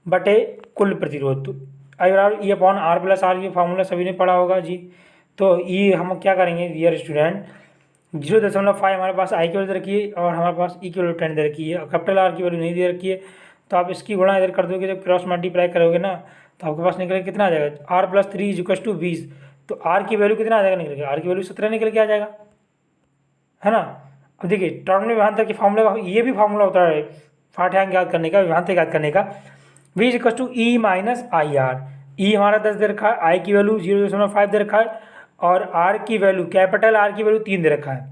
Speaker 1: बटे कुल प्रतिरोध, तो आई बराबर E upon R plus R, ये फार्मूला सभी ने पढ़ा होगा जी। तो ये हम क्या करेंगे डियर स्टूडेंट 0.5 हमारे पास आई की वैल्यू दे रखी है और हमारे पास ई की वैल्यू 10 दे रखी है और कैपिटल आर की वैल्यू नहीं दे रखी है। तो आप इसकी गुणा इधर कर दोगे, जब क्रॉस मल्टीप्लाई करोगे ना तो आपके पास निकलेगा कितना आ जाएगा? R plus 3 is equal to 20। तो आर की वैल्यू कितना आ जाएगा निकल के? आर की वैल्यू 17 निकल के आ जाएगा, है ना। अब देखिए टर्मिनल विभवांतर के फार्मूला का ये भी फार्मूला होता है पाठ्यांक याद करने का, विभवांतर याद करने का। V is equal to E minus I R. E हमारा 10 दे रखा है, आई की वैल्यू 0.5 दे रखा है और आर की वैल्यू कैपिटल आर की वैल्यू 3 दे रखा है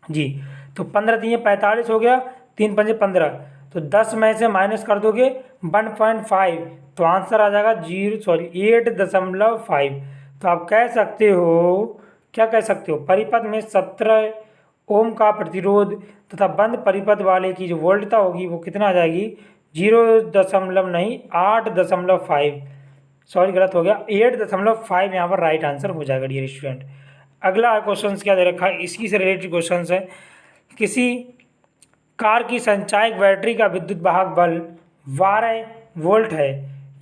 Speaker 1: जी। तो 15 3 45 हो गया, 3 5 15, तो 10 में से माइनस कर दोगे 1.5 तो आंसर आ जाएगा 8.5। तो आप कह सकते हो, क्या कह सकते हो? परिपथ में 17 ओम का प्रतिरोध तथा बंद परिपथ वाले की जो वोल्टता होगी वो कितना आ जाएगी 0 नहीं 8.5, सॉरी गलत हो गया, 8.5 यहाँ पर राइट आंसर हो जाएगा डियर स्टूडेंट। अगला क्वेश्चन क्या दे रखा है, इसी से रिलेटेड क्वेश्चन है। किसी कार की संचायक बैटरी का विद्युत वाहक बल 12 वोल्ट है।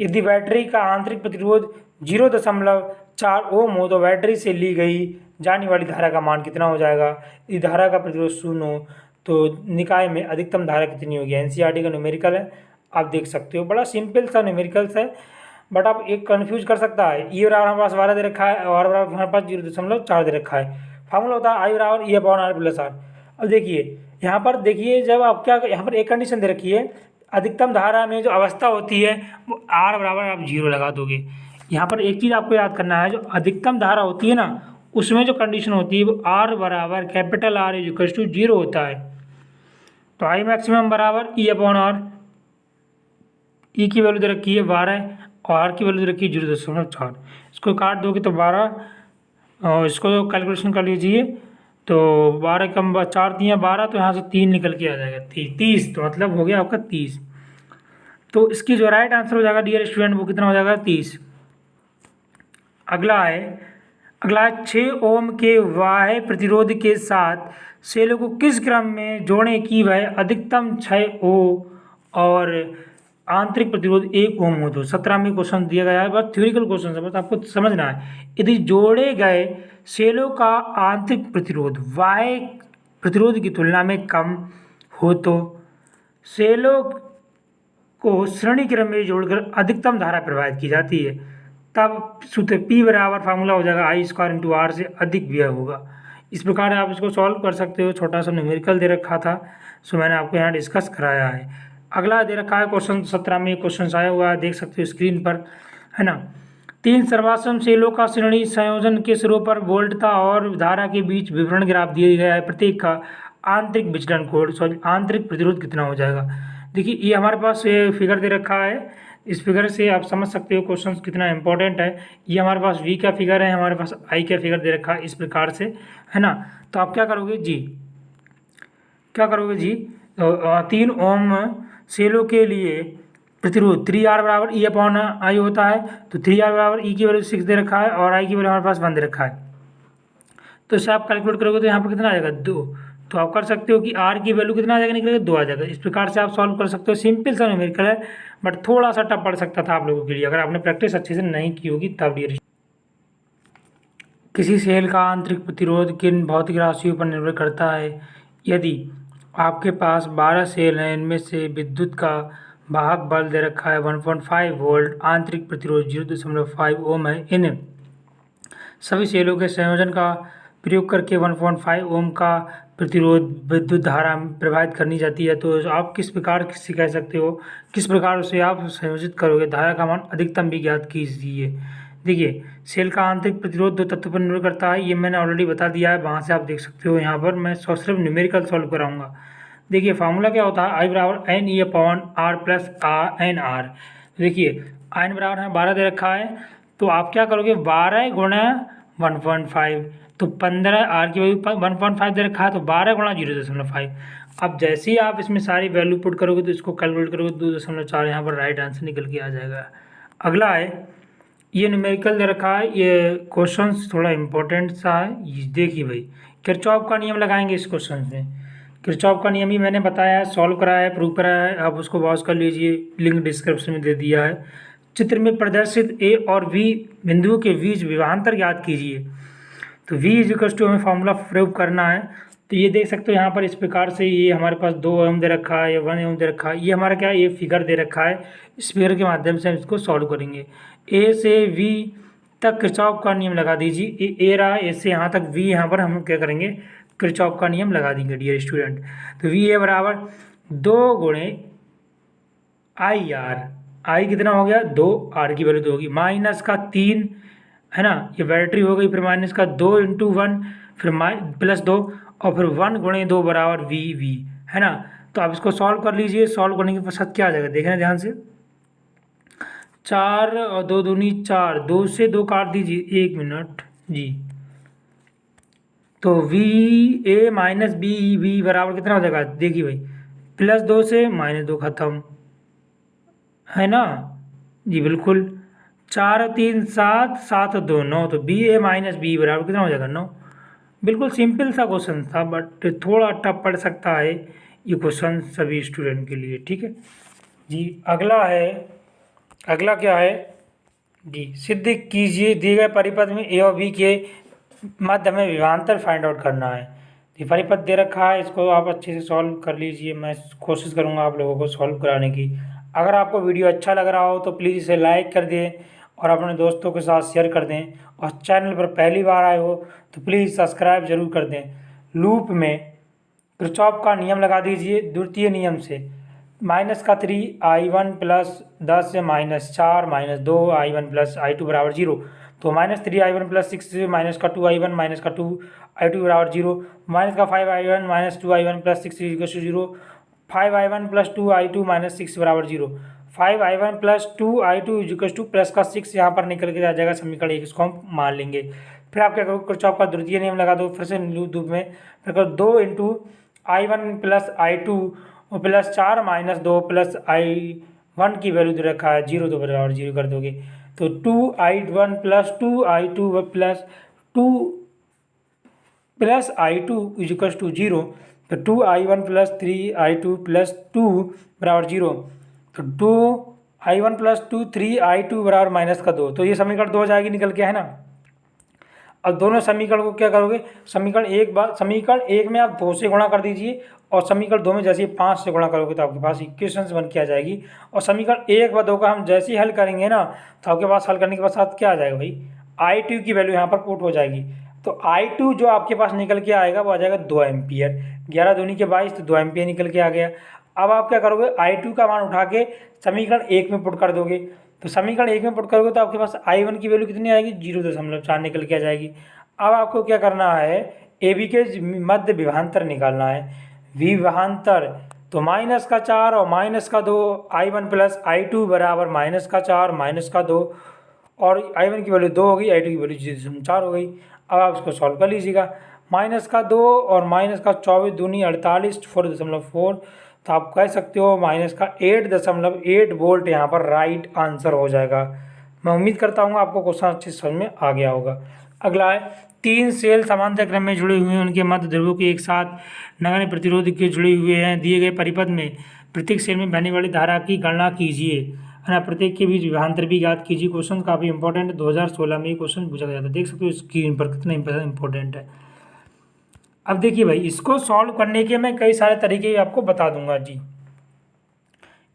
Speaker 1: यदि बैटरी का आंतरिक प्रतिरोध 0.4 ओम हो तो बैटरी से ली गई जाने वाली धारा का मान कितना हो जाएगा। यदि धारा का प्रतिरोध 0 हो तो निकाय में अधिकतम धारा कितनी होगी। एनसीईआरटी का न्यूमेरिकल है, आप देख सकते हो, बड़ा सिंपल सा न्यूमेरिकल्स है, बट आप एक कंफ्यूज कर सकता है। ई बराबर हमारे पास 12 दे रखा है और बराबर हमारे पास 0.4 दे रखा है। फार्मूला होता है आई बराबर E upon R plus R. अब देखिए यहाँ पर, देखिए जब आप क्या, यहाँ पर एक कंडीशन दे रखी है, अधिकतम धारा में जो अवस्था होती है वो आर बराबर आप 0 लगा दोगे। यहाँ पर एक चीज़ आपको याद करना है, जो अधिकतम धारा होती है ना उसमें जो कंडीशन होती है वो आर बराबर capital R is equal to 0 होता है। तो आई मैक्सिमम बराबर ई अपॉन आर, ई की वैल्यू दे रखी है 12 और आर की वैल्यू दे रखी है 0.4। इसको काट दोगे तो 12, और इसको कैलकुलेशन कर लीजिए तो 12 कम 4 दिया 12, तो यहाँ से 3 निकल के आ जाएगा 30, तो मतलब हो गया आपका 30। तो इसकी जो राइट आंसर हो जाएगा डियर स्टूडेंट वो कितना हो जाएगा 30। अगला है 6 ओम के बाह्य प्रतिरोध के साथ सेलों को किस क्रम में जोड़ें कि वह अधिकतम 6 ओम और आंतरिक प्रतिरोध 1 ओम हो। तो 17 में क्वेश्चन दिया गया है, बस थ्योरिकल क्वेश्चन है, बस आपको समझना है। यदि जोड़े गए सेलों का आंतरिक प्रतिरोध बाह्य प्रतिरोध की तुलना में कम हो तो सेलों को श्रेणी क्रम में जोड़कर अधिकतम धारा प्रवाहित की जाती है। तब सूत्र P बराबर फार्मूला हो जाएगा आई स्क्वायर इंटू आर से अधिक व्यय होगा। इस प्रकार आप इसको सॉल्व कर सकते हो। छोटा सा न्यूमेरिकल दे रखा था, सो मैंने आपको यहाँ डिस्कस कराया है। अगला दे रखा है क्वेश्चन 17 में क्वेश्चन आया हुआ है, देख सकते हो स्क्रीन पर, है ना। 3 सर्वाश्रम सेलों का श्रेणी संयोजन के सिरों पर वोल्टता और धारा के बीच विवरण ग्राफ दिया गया है। प्रत्येक का आंतरिक विचलन कोण आंतरिक प्रतिरोध कितना हो जाएगा। देखिए ये हमारे पास फिगर दे रखा है, इस फिगर से आप समझ सकते हो क्वेश्चन कितना इंपॉर्टेंट है। ये हमारे पास V का फिगर है, हमारे पास I का फिगर दे रखा है इस प्रकार से, है ना। तो आप क्या करोगे जी, 3 ओम सेलों के लिए प्रतिरोध 3R बराबर E अपॉन आई होता है। तो 3R बराबर E की वैल्यू 6 दे रखा है और I की वैल्यू हमारे पास 1 दे रखा है। तो इसे आप कैलकुलेट करोगे तो यहाँ पर कितना आ जाएगा 2। तो आप कर सकते हो कि R की वैल्यू कितना आ जाएगा, निकलेगा 2 आ जाएगा। इस प्रकार से आप सॉल्व कर सकते हो। सिंपल सा न्यूमेरिकल है, बट थोड़ा सा टफ पड़ सकता था आप लोगों के लिए अगर आपने प्रैक्टिस अच्छे से नहीं की होगी तब। डियर, किसी सेल का आंतरिक प्रतिरोध किन भौतिक राशियों पर निर्भर करता है। यदि आपके पास 12 सेल हैं, इनमें से विद्युत का वाहक बल दे रखा है 1.5 वोल्ट, आंतरिक प्रतिरोध 0.5 ओम है, इन सभी सेलों के संयोजन का प्रयोग करके 1.5 ओम का प्रतिरोध विद्युत धारा प्रवाहित करनी जाती है। तो आप किस प्रकार से कह सकते हो, किस प्रकार से आप संयोजित करोगे, धारा का मान अधिकतम भी ज्ञात कीजिए। देखिए सेल का आंतरिक प्रतिरोध 2 तत्वों पर निर्भर करता है, ये मैंने ऑलरेडी बता दिया है, वहाँ से आप देख सकते हो। यहाँ पर मैं सिर्फ न्यूमेरिकल सॉल्व कराऊंगा। देखिए फार्मूला क्या होता है, आई बराबर N E upon R plus N R. देखिए एन बराबर है 12 दे रखा है, तो आप क्या करोगे 12 गुणा 1.5, तो 15, आर की वैल्यू 1.5 दे रखा है, तो 12 गुणा 0.5। अब जैसे ही आप इसमें सारी वैल्यू पुट करोगे तो इसको कैलकुलेट करोगे 2.4, यहाँ पर राइट आंसर निकल के आ जाएगा। अगला है, ये न्यूमेरिकल दे रखा है, ये क्वेश्चन थोड़ा इंपॉर्टेंट सा है। देखिए भाई किरचॉफ का नियम लगाएंगे इस क्वेश्चन में। किरचॉफ का नियम ही मैंने बताया है, सॉल्व कराया है, प्रूव कराया है, आप उसको वॉच कर लीजिए, लिंक डिस्क्रिप्शन में दे दिया है। चित्र में प्रदर्शित ए और बी बिंदुओं के बीच विभवांतर ज्ञात कीजिए। तो V इज टू हमें फार्मूला प्रूव करना है। तो ये देख सकते हो यहाँ पर इस प्रकार से, ये हमारे पास 2 ओम दे रखा है या 1 ओम दे रखा है, ये हमारा क्या है, ये फिगर दे रखा है। इस फिगर के माध्यम से हम इसको सॉल्व करेंगे। A से V तक किरचॉफ का नियम लगा दीजिए। ए रहा, ए से यहाँ तक V, यहाँ पर हम क्या करेंगे किरचॉफ का नियम लगा देंगे डियर स्टूडेंट। तो V है बराबर 2 गुणे आई आर, आई कितना हो गया 2, आर की वैल्यू 2 होगी, माइनस का 3, है ना, ये बैटरी हो गई, फिर माइनस का 2 इंटू 1, फिर प्लस 2, और फिर 1 गुणे 2 बराबर वी, है ना। तो आप इसको सॉल्व कर लीजिए। सॉल्व करने के पश्चात क्या आ जाएगा, देखना ध्यान से, 4 और 2 दूनी 4, 2 से 2 काट दीजिए, 1 मिनट जी। तो V A minus B B बराबर कितना हो जाएगा, देखिए भाई +2 से -2 खत्म, है ना जी बिल्कुल। 4 और 3 7, 7 और 2 9, तो बी ए माइनस बी बराबर कितना हो जाएगा 9। बिल्कुल सिंपल सा क्वेश्चन था, बट थोड़ा टफ पड़ सकता है ये क्वेश्चन सभी स्टूडेंट के लिए, ठीक है जी। अगला है, अगला क्या है जी, सिद्ध कीजिए दिए गए परिपथ में ए और बी के मध्य में विभवांतर फाइंड आउट करना है। ये परिपथ दे रखा है, इसको आप अच्छे से सॉल्व कर लीजिए, मैं कोशिश करूँगा आप लोगों को सॉल्व कराने की। अगर आपको वीडियो अच्छा लग रहा हो तो प्लीज़ इसे लाइक कर दें और अपने दोस्तों के साथ शेयर कर दें, और चैनल पर पहली बार आए हो तो प्लीज़ सब्सक्राइब जरूर कर दें। लूप में किरचॉफ का नियम लगा दीजिए द्वितीय नियम से, -3i1 + 10 से -4 -2i1 + i2 बराबर 0। तो -3i1 + 6 से -2i1 -2i2 बराबर 0, -5i1 -2i1 + 6 = 0, 5i1 + 2i2 - 6 बराबर 0, 5i1 + 2i2 = प्लस का 6 यहाँ पर निकल के आ जाएगा समीकरण 1, इसको हम मान लेंगे। फिर आप क्या करो, किरचॉफ का द्वितीय नियम लगा दो, फिर से लूप में फिर करो 2 × i1 + i2 + 4 - 2 + i1 की वैल्यू दे रखा है 0, तो बराबर 0 कर दोगे। तो 2i1 + 2i2 + 2 + i2 = 0, तो 2i1 + 3i2 + 2 बराबर 0, तो 2i1 + 2 3i2 बराबर -2, तो ये समीकरण 2 हो जाएगी निकल के, है ना। अब दोनों समीकरण को क्या करोगे, समीकरण एक में आप 2 से गुणा कर दीजिए, और समीकरण 2 में जैसे ही 5 से गुणा करोगे तो आपके पास इक्वेशंस बन के आ जाएगी। और समीकरण 1 व 2 का हम जैसे ही हल करेंगे ना, तो आपके पास हल करने के बाद क्या आ जाएगा भाई, i2 की वैल्यू यहाँ पर पुट हो जाएगी। तो i2 जो आपके पास निकल के आएगा वो आ जाएगा 2 एम्पियर, 11 दूनी के 22, तो 2 एम्पियर निकल के आ गया। अब आप क्या करोगे, i2 का मान उठा के समीकरण 1 में पुट कर दोगे, तो समीकरण 1 में पुट करोगे तो आपके पास i1 की वैल्यू कितनी आएगी, 0.4 निकल के आ जाएगी। अब आपको क्या करना है, ए बी के मध्य विभवांतर निकालना है। विभवांतर तो -4 और -2, i1 + i2 बराबर -4 -2, और i1 की वैल्यू 2 हो गई, i2 की वैल्यू 0.4 हो गई। अब आप इसको सॉल्व कर लीजिएगा, -2 और -24 दूनी 48, 4.4, तो आप कह सकते हो -8.8 वोल्ट यहाँ पर राइट आंसर हो जाएगा। मैं उम्मीद करता हूँ आपको क्वेश्चन अच्छे से समझ में आ गया होगा। अगला है, 3 सेल समांतर क्रम में जुड़े हुए हैं, उनके मध्य ध्रुवों के एक साथ नगण्य प्रतिरोध के जुड़े हुए हैं। दिए गए परिपथ में प्रत्येक सेल में बहने वाली धारा की गणना कीजिए, है ना, प्रत्येक के बीच विभवांतर भी ज्ञात कीजिए। क्वेश्चन काफ़ी इंपॉर्टेंट है, 2016 में ये क्वेश्चन पूछा गया था, देख सकते हो स्क्रीन पर कितना इंपॉर्टेंट है। अब देखिए भाई, इसको सॉल्व करने के मैं कई सारे तरीके आपको बता दूंगा जी।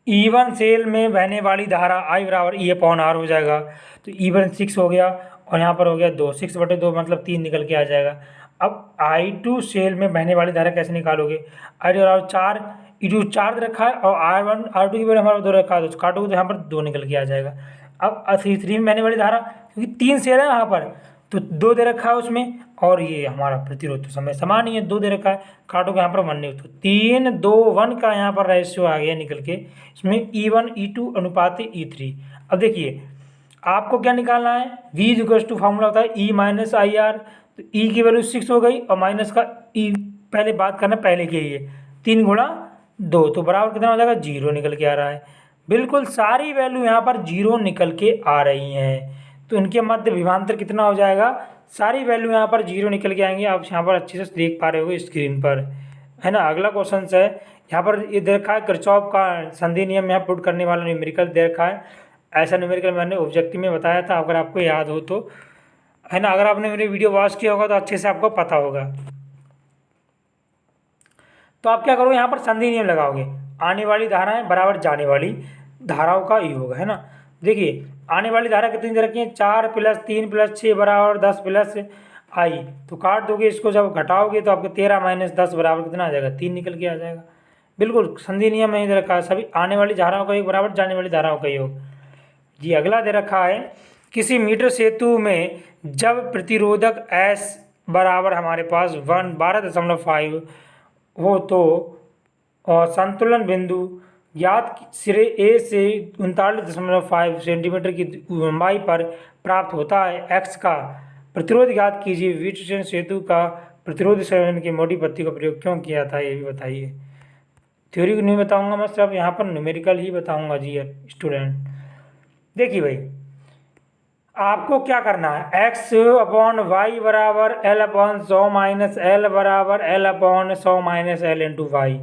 Speaker 1: E1 सेल में बहने वाली धारा I बराबर E/R हो जाएगा, तो E1 6 हो गया, और यहाँ पर हो गया 2, 6/2 मतलब 3 निकल के आ जाएगा। अब I2 सेल में बहने वाली धारा कैसे निकालोगे, I बराबर 4, E2 4 रखा है, और R1 R2 की वैल्यू हमारा 2 रखा है, तो काटोगे तो यहाँ पर 2 निकल के आ जाएगा। अब C3 में बहने वाली धारा, क्योंकि 3 सेल है यहाँ पर, तो 2 दे रखा है उसमें, और ये हमारा प्रतिरोध तो समय समान ही है, 2 दे रखा है, काटोगे यहाँ पर 1 नहीं, तो 3 2 1 का यहाँ पर रेशियो आ गया निकल के, इसमें E1 E2 अनुपात E3। अब देखिए आपको क्या निकालना है, V = फॉर्मूला होता है E-IR, तो E की वैल्यू 6 हो गई, और माइनस का E पहले बात करना पहले की है, 3 × 2, तो बराबर कितना हो जाएगा, 0 निकल के आ रहा है। बिल्कुल सारी वैल्यू यहाँ पर 0 निकल के आ रही हैं, तो इनके मध्य विभवांतर कितना हो जाएगा, सारी वैल्यू यहाँ पर 0 निकल के आएंगे। आप यहाँ पर अच्छे से देख पा रहे हो स्क्रीन पर, है ना। अगला क्वेश्चन है, यहाँ पर ये दे रखा है किरचॉफ का संधि नियम यहाँ पुट करने वाला न्यूमेरिकल दे रखा है। ऐसा न्यूमेरिकल मैंने ऑब्जेक्टिव में बताया था, अगर आपको याद हो तो, है ना। अगर आपने मेरी वीडियो वॉच किया होगा तो अच्छे से आपको पता होगा। तो आप क्या करोगे, यहाँ पर संधि नियम लगाओगे, आने वाली धाराएं बराबर जाने वाली धाराओं का योग, है ना। देखिए आने वाली धारा कितनी दे रखी है, 4 + 3 + 6 बराबर 10 + I, तो काट दोगे इसको, जब घटाओगे तो आपको 13 - 10 बराबर कितना आ जाएगा, 3 निकल के आ जाएगा। बिल्कुल संधि नियम नहीं दे रखा है, सभी आने वाली धाराओं का योग बराबर जाने वाली धाराओं का योग जी। अगला दे रखा है, किसी मीटर सेतु में जब प्रतिरोधक S बराबर हमारे पास 12.5 हो, तो और संतुलन बिंदु ज्ञात सिरे ए से 39.5 सेंटीमीटर की लंबाई पर प्राप्त होता है, x का प्रतिरोध ज्ञात कीजिए। विट्सन सेतु का प्रतिरोध संयोजन की मोटी पत्ती का प्रयोग क्यों किया था, ये भी बताइए। थ्योरी को नहीं बताऊंगा मैं, सिर्फ यहाँ पर न्यूमेरिकल ही बताऊंगा जी स्टूडेंट। देखिए भाई, आपको क्या करना है, एक्स अपॉन वाई बराबर एल अपॉन 100 माइनस एल बराबर L upon 100 minus L into Y.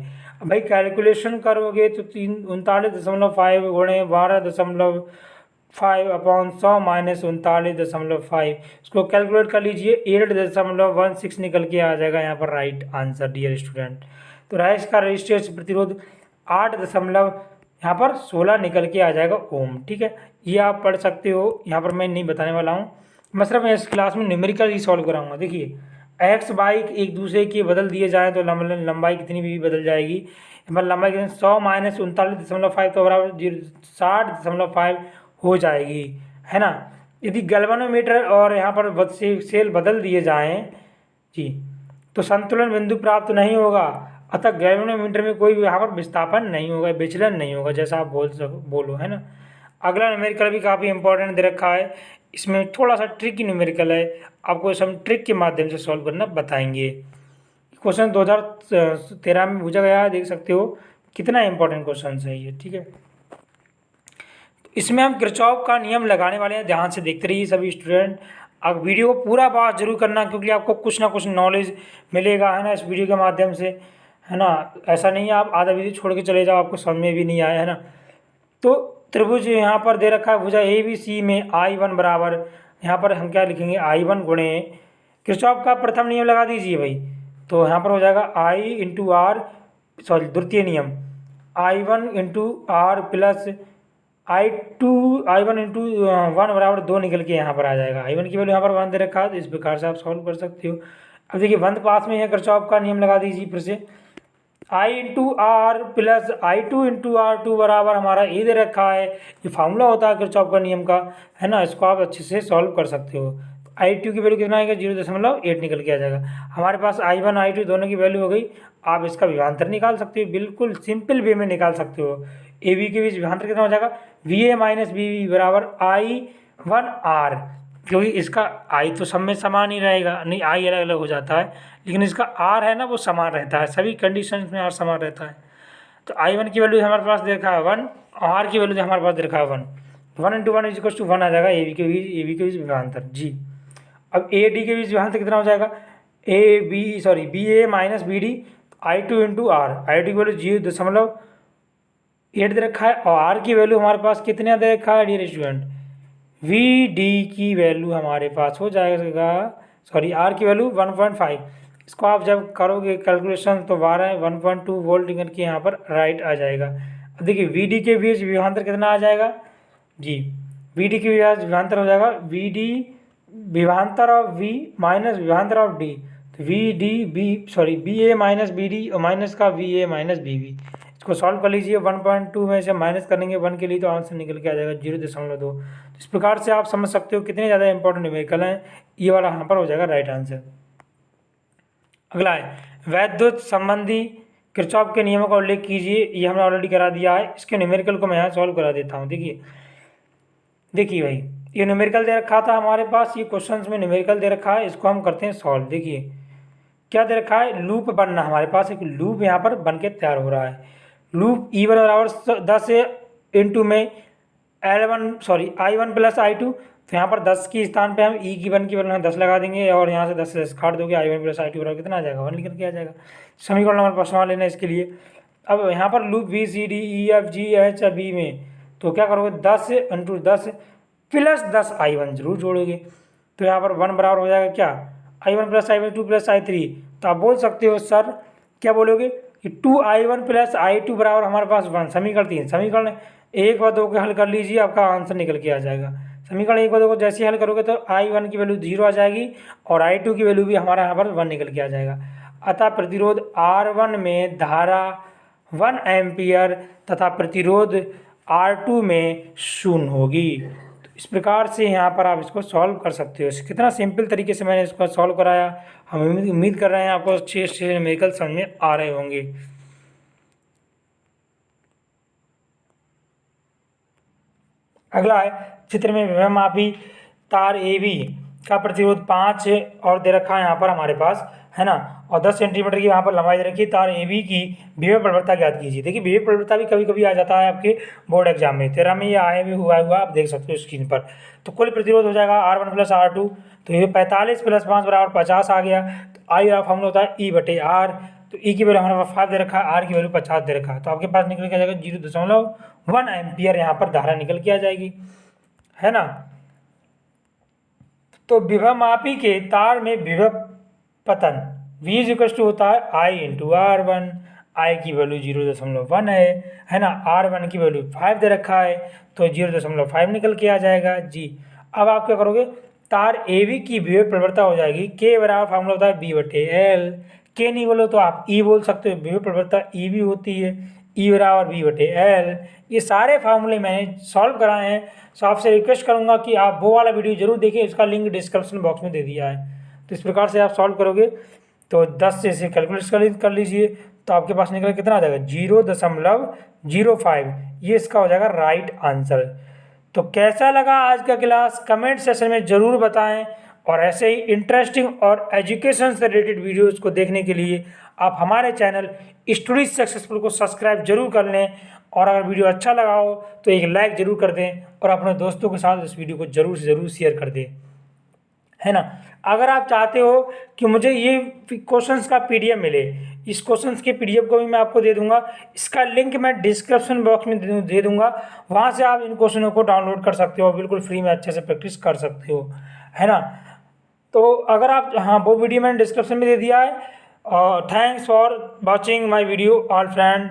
Speaker 1: भाई कैलकुलेशन करोगे तो 39.5 गुणे 12.5 अपॉन 100 माइनस 39.5, इसको कैलकुलेट कर लीजिए, 8.16 निकल के आ जाएगा यहाँ पर राइट आंसर डियर स्टूडेंट। तो रहा इसका रजिस्टेंस प्रतिरोध 8 दशमलव यहाँ पर 16 निकल के आ जाएगा ओम। ठीक है, ये आप पढ़ सकते हो, यहाँ पर मैं नहीं बताने वाला हूँ, मैं सिर्फ इस क्लास में न्यूमेरिकल ही सॉल्व कराऊंगा। देखिए एक्स बाई एक दूसरे के बदल दिए जाएँ तो लंबाई कितनी भी बदल जाएगी, मतलब लंबाई कितनी 100 माइनस 39.5 तो बराबर 60.5 हो जाएगी, है ना। यदि गैल्वेनोमीटर और यहाँ पर सेल बदल दिए जाएँ जी तो संतुलन बिंदु प्राप्त नहीं होगा, अतः गैल्वेनोमीटर में कोई भी यहाँ पर विस्थापन नहीं होगा, विचलन नहीं होगा, जैसा आप बोलो, है ना। अगला न्यूमेरिकल भी काफ़ी इंपॉर्टेंट दे रखा है, इसमें थोड़ा सा ट्रिकी न्यूमेरिकल है, आपको इसे हम ट्रिक के माध्यम से सॉल्व करना बताएंगे। क्वेश्चन 2013 में पूछा गया है, देख सकते हो कितना इंपॉर्टेंट क्वेश्चन है ये। ठीक है, इसमें हम किरचॉफ का नियम लगाने वाले हैं, ध्यान से देखते रहिए सभी स्टूडेंट। अब वीडियो को पूरा बात जरूर करना, क्योंकि आपको कुछ ना कुछ नॉलेज मिलेगा, है ना, इस वीडियो के माध्यम से, है ना। ऐसा नहीं है आप आधा वीडियो छोड़ के चले जाओ, आपको समझ में भी नहीं आया, है ना। तो त्रिभुज यहाँ पर दे रखा है, भुजा ए बी सी में I1 बराबर, यहाँ पर हम क्या लिखेंगे, I1 गुणे किरचॉफ का प्रथम नियम लगा दीजिए भाई, तो यहाँ पर हो जाएगा I इंटू आर, सॉरी द्वितीय नियम, I1 into R plus I1 into 1 बराबर 2 निकल के यहाँ पर आ जाएगा। I1 की वैल्यू यहाँ पर 1 दे रखा है, तो इस प्रकार से आप सॉल्व कर सकते हो। अब देखिए 1 पास में है, किरचॉफ का नियम लगा दीजिए फिर से, I into R plus I2 into R2 बराबर हमारा ये दे रखा है, ये फार्मूला होता है किरचॉफ का नियम का, है ना, इसको आप अच्छे से सॉल्व कर सकते हो। I2 की वैल्यू कितना आएगा, 0.8 निकल के आ जाएगा। हमारे पास I1 I2 दोनों की वैल्यू हो गई, आप इसका विभवांतर निकाल सकते हो, बिल्कुल सिंपल वे में निकाल सकते हो। ए बी के बीच विभवांतर कितना हो जाएगा, VA माइनस BB बराबर I1R, क्योंकि इसका आई तो सब में समान ही रहेगा, नहीं आई अलग अलग हो जाता है, लेकिन इसका आर है ना वो समान रहता है, सभी कंडीशंस में आर समान रहता है। तो I1 की वैल्यू हमारे पास दे रखा है 1, और आर की वैल्यू हमारे पास दे रखा है 1 इंटू 1 इज इक्वल टू 1 आ जाएगा ए बी के बीच विभवांतर जी। अब ए डी के बीच विभवांतर कितना हो जाएगा, BA minus BD, I2 into R, I2 की वैल्यू 0.8 दे रखा है, और आर की वैल्यू हमारे पास कितना दे रखा है डियर स्टूडेंट, VD की वैल्यू हमारे पास हो जाएगा, सॉरी आर की वैल्यू 1.5, इसको आप जब करोगे कैलकुलेशन तो 1.2 वोल्ट निकल के यहाँ पर राइट आ जाएगा। अब देखिए VD के बीच विभवांतर कितना आ जाएगा जी, VD के बीच विभवांतर हो जाएगा VD विभवांतर ऑफ V माइनस विभवांतर ऑफ D, तो BA माइनस BD और माइनस का VA माइनस BB, इसको सॉल्व कर लीजिए, 1.2 में से माइनस करेंगे 1 के लिए तो आंसर निकल के आ जाएगा 0.2। इस प्रकार से आप समझ सकते हो कितने ज़्यादा इंपॉर्टेंट न्यूमेरिकल हैं, ये वाला यहाँ पर हो जाएगा राइट आंसर। अगला है वैद्युत संबंधी किरचॉफ के नियमों का उल्लेख कीजिए, ये हमने ऑलरेडी करा दिया है, इसके न्यूमेरिकल को मैं यहाँ सॉल्व करा देता हूँ। देखिए भाई, ये न्यूमेरिकल दे रखा था हमारे पास, ये क्वेश्चंस में न्यूमेरिकल दे रखा है, इसको हम करते हैं सॉल्व। देखिए क्या दे रखा है, लूप बनना, हमारे पास एक लूप यहाँ पर बन के तैयार हो रहा है। लूप E1 बराबर 10 इंटू में I1 प्लस I2, तो यहाँ पर 10 के स्थान पे हम E1 की वैल्यू 10 लगा देंगे, और यहाँ से 10 से 10 काट दोगे, I1 प्लस I2 बराबर कितना आ जाएगा, 1 निकल के आ जाएगा। समीकरण नंबर 5 लेना इसके लिए। अब यहाँ पर लूप BCDEFGH B में तो क्या करोगे, 10 इंटू 10 प्लस 10 I1 जरूर जोड़ोगे, तो यहाँ पर 1 बराबर हो जाएगा क्या, I1 plus I2 2 plus I3, तो आप बोल सकते हो सर क्या बोलोगे कि 2I1 प्लस I2 बराबर हमारे पास 1। समीकरण 3, समीकरण 1 व 2 को हल कर लीजिए, आपका आंसर निकल के आ जाएगा। समीकरण 1 व 2 को जैसे ही हल करोगे तो I1 की वैल्यू 0 आ जाएगी, और I2 की वैल्यू भी हमारा यहाँ पर 1 निकल के आ जाएगा। अतः प्रतिरोध R1 में धारा 1 एम्पियर तथा प्रतिरोध R2 में 0 होगी। तो इस प्रकार से यहाँ पर आप इसको सॉल्व कर सकते हो। कितना सिंपल तरीके से मैंने इसको सॉल्व कराया, हम उम्मीद कर रहे हैं आपको अच्छे अच्छे न्यूमेरिकल समझ में आ रहे होंगे। अगला है चित्र में विभवमापी तार AB का प्रतिरोध 5 और दे रखा है यहाँ पर हमारे पास, है ना, और 10 सेंटीमीटर की यहाँ पर लंबाई दे रखी है। तार AB की विभव प्रवणता ज्ञात कीजिए। देखिए विभव प्रवणता भी कभी कभी आ जाता है आपके बोर्ड एग्जाम में, 13 में ये आया भी हुआ आप देख सकते हो स्क्रीन पर। तो कुल प्रतिरोध हो जाएगा R1 + R2, तो ये 45 + 5 = 50 आ गया। तो आई वाला फॉर्मूला होता है E/R। तो E की वैल्यू हमारे पास 5 दे रखा है, R की वैल्यू 50 दे रखा है, तो आपके पास निकल के आ जाएगा 0.1 एम्पियर यहाँ पर धारा निकल के आ जाएगी, है ना। तो विभवमापी के तार में विभव पतन V = होता है I × R1। I की वैल्यू 0.1 है ना, R1 की वैल्यू 5 दे रखा है, तो 0.5 निकल के आ जाएगा जी। अब आप क्या करोगे, तार AB की विभव प्रवणता हो जाएगी K बराबर फॉर्मूला होता है B/L। K नहीं बोलो तो आप E बोल सकते हो, विभव प्रवणता E भी होती है, E बराबर B/L। ये सारे फार्मूले मैंने सॉल्व कराए हैं, तो आपसे रिक्वेस्ट करूंगा कि आप वो वाला वीडियो जरूर देखिए, इसका लिंक डिस्क्रिप्शन बॉक्स में दे दिया है। तो इस प्रकार से आप सॉल्व करोगे तो 10 से इसे कैलकुलेट कर लीजिए, तो आपके पास निकल कितना आ जाएगा 0.05। ये इसका हो जाएगा राइट आंसर। तो कैसा लगा आज का क्लास कमेंट सेक्शन में ज़रूर बताएं, और ऐसे ही इंटरेस्टिंग और एजुकेशन से रिलेटेड वीडियोज़ को देखने के लिए आप हमारे चैनल स्टडी सक्सेसफुल को सब्सक्राइब जरूर कर लें, और अगर वीडियो अच्छा लगा हो तो एक लाइक ज़रूर कर दें, और अपने दोस्तों के साथ इस वीडियो को ज़रूर से ज़रूर शेयर कर दें, है ना। अगर आप चाहते हो कि मुझे ये क्वेश्चंस का PDF मिले, इस क्वेश्चंस के PDF को भी मैं आपको दे दूंगा, इसका लिंक मैं डिस्क्रिप्शन बॉक्स में दे दूंगा, वहाँ से आप इन क्वेश्चनों को डाउनलोड कर सकते हो, बिल्कुल फ्री में अच्छे से प्रैक्टिस कर सकते हो, है ना। तो अगर आप, हाँ, वो वीडियो मैंने डिस्क्रिप्शन में दे दिया है। Thanks for watching my video all friend.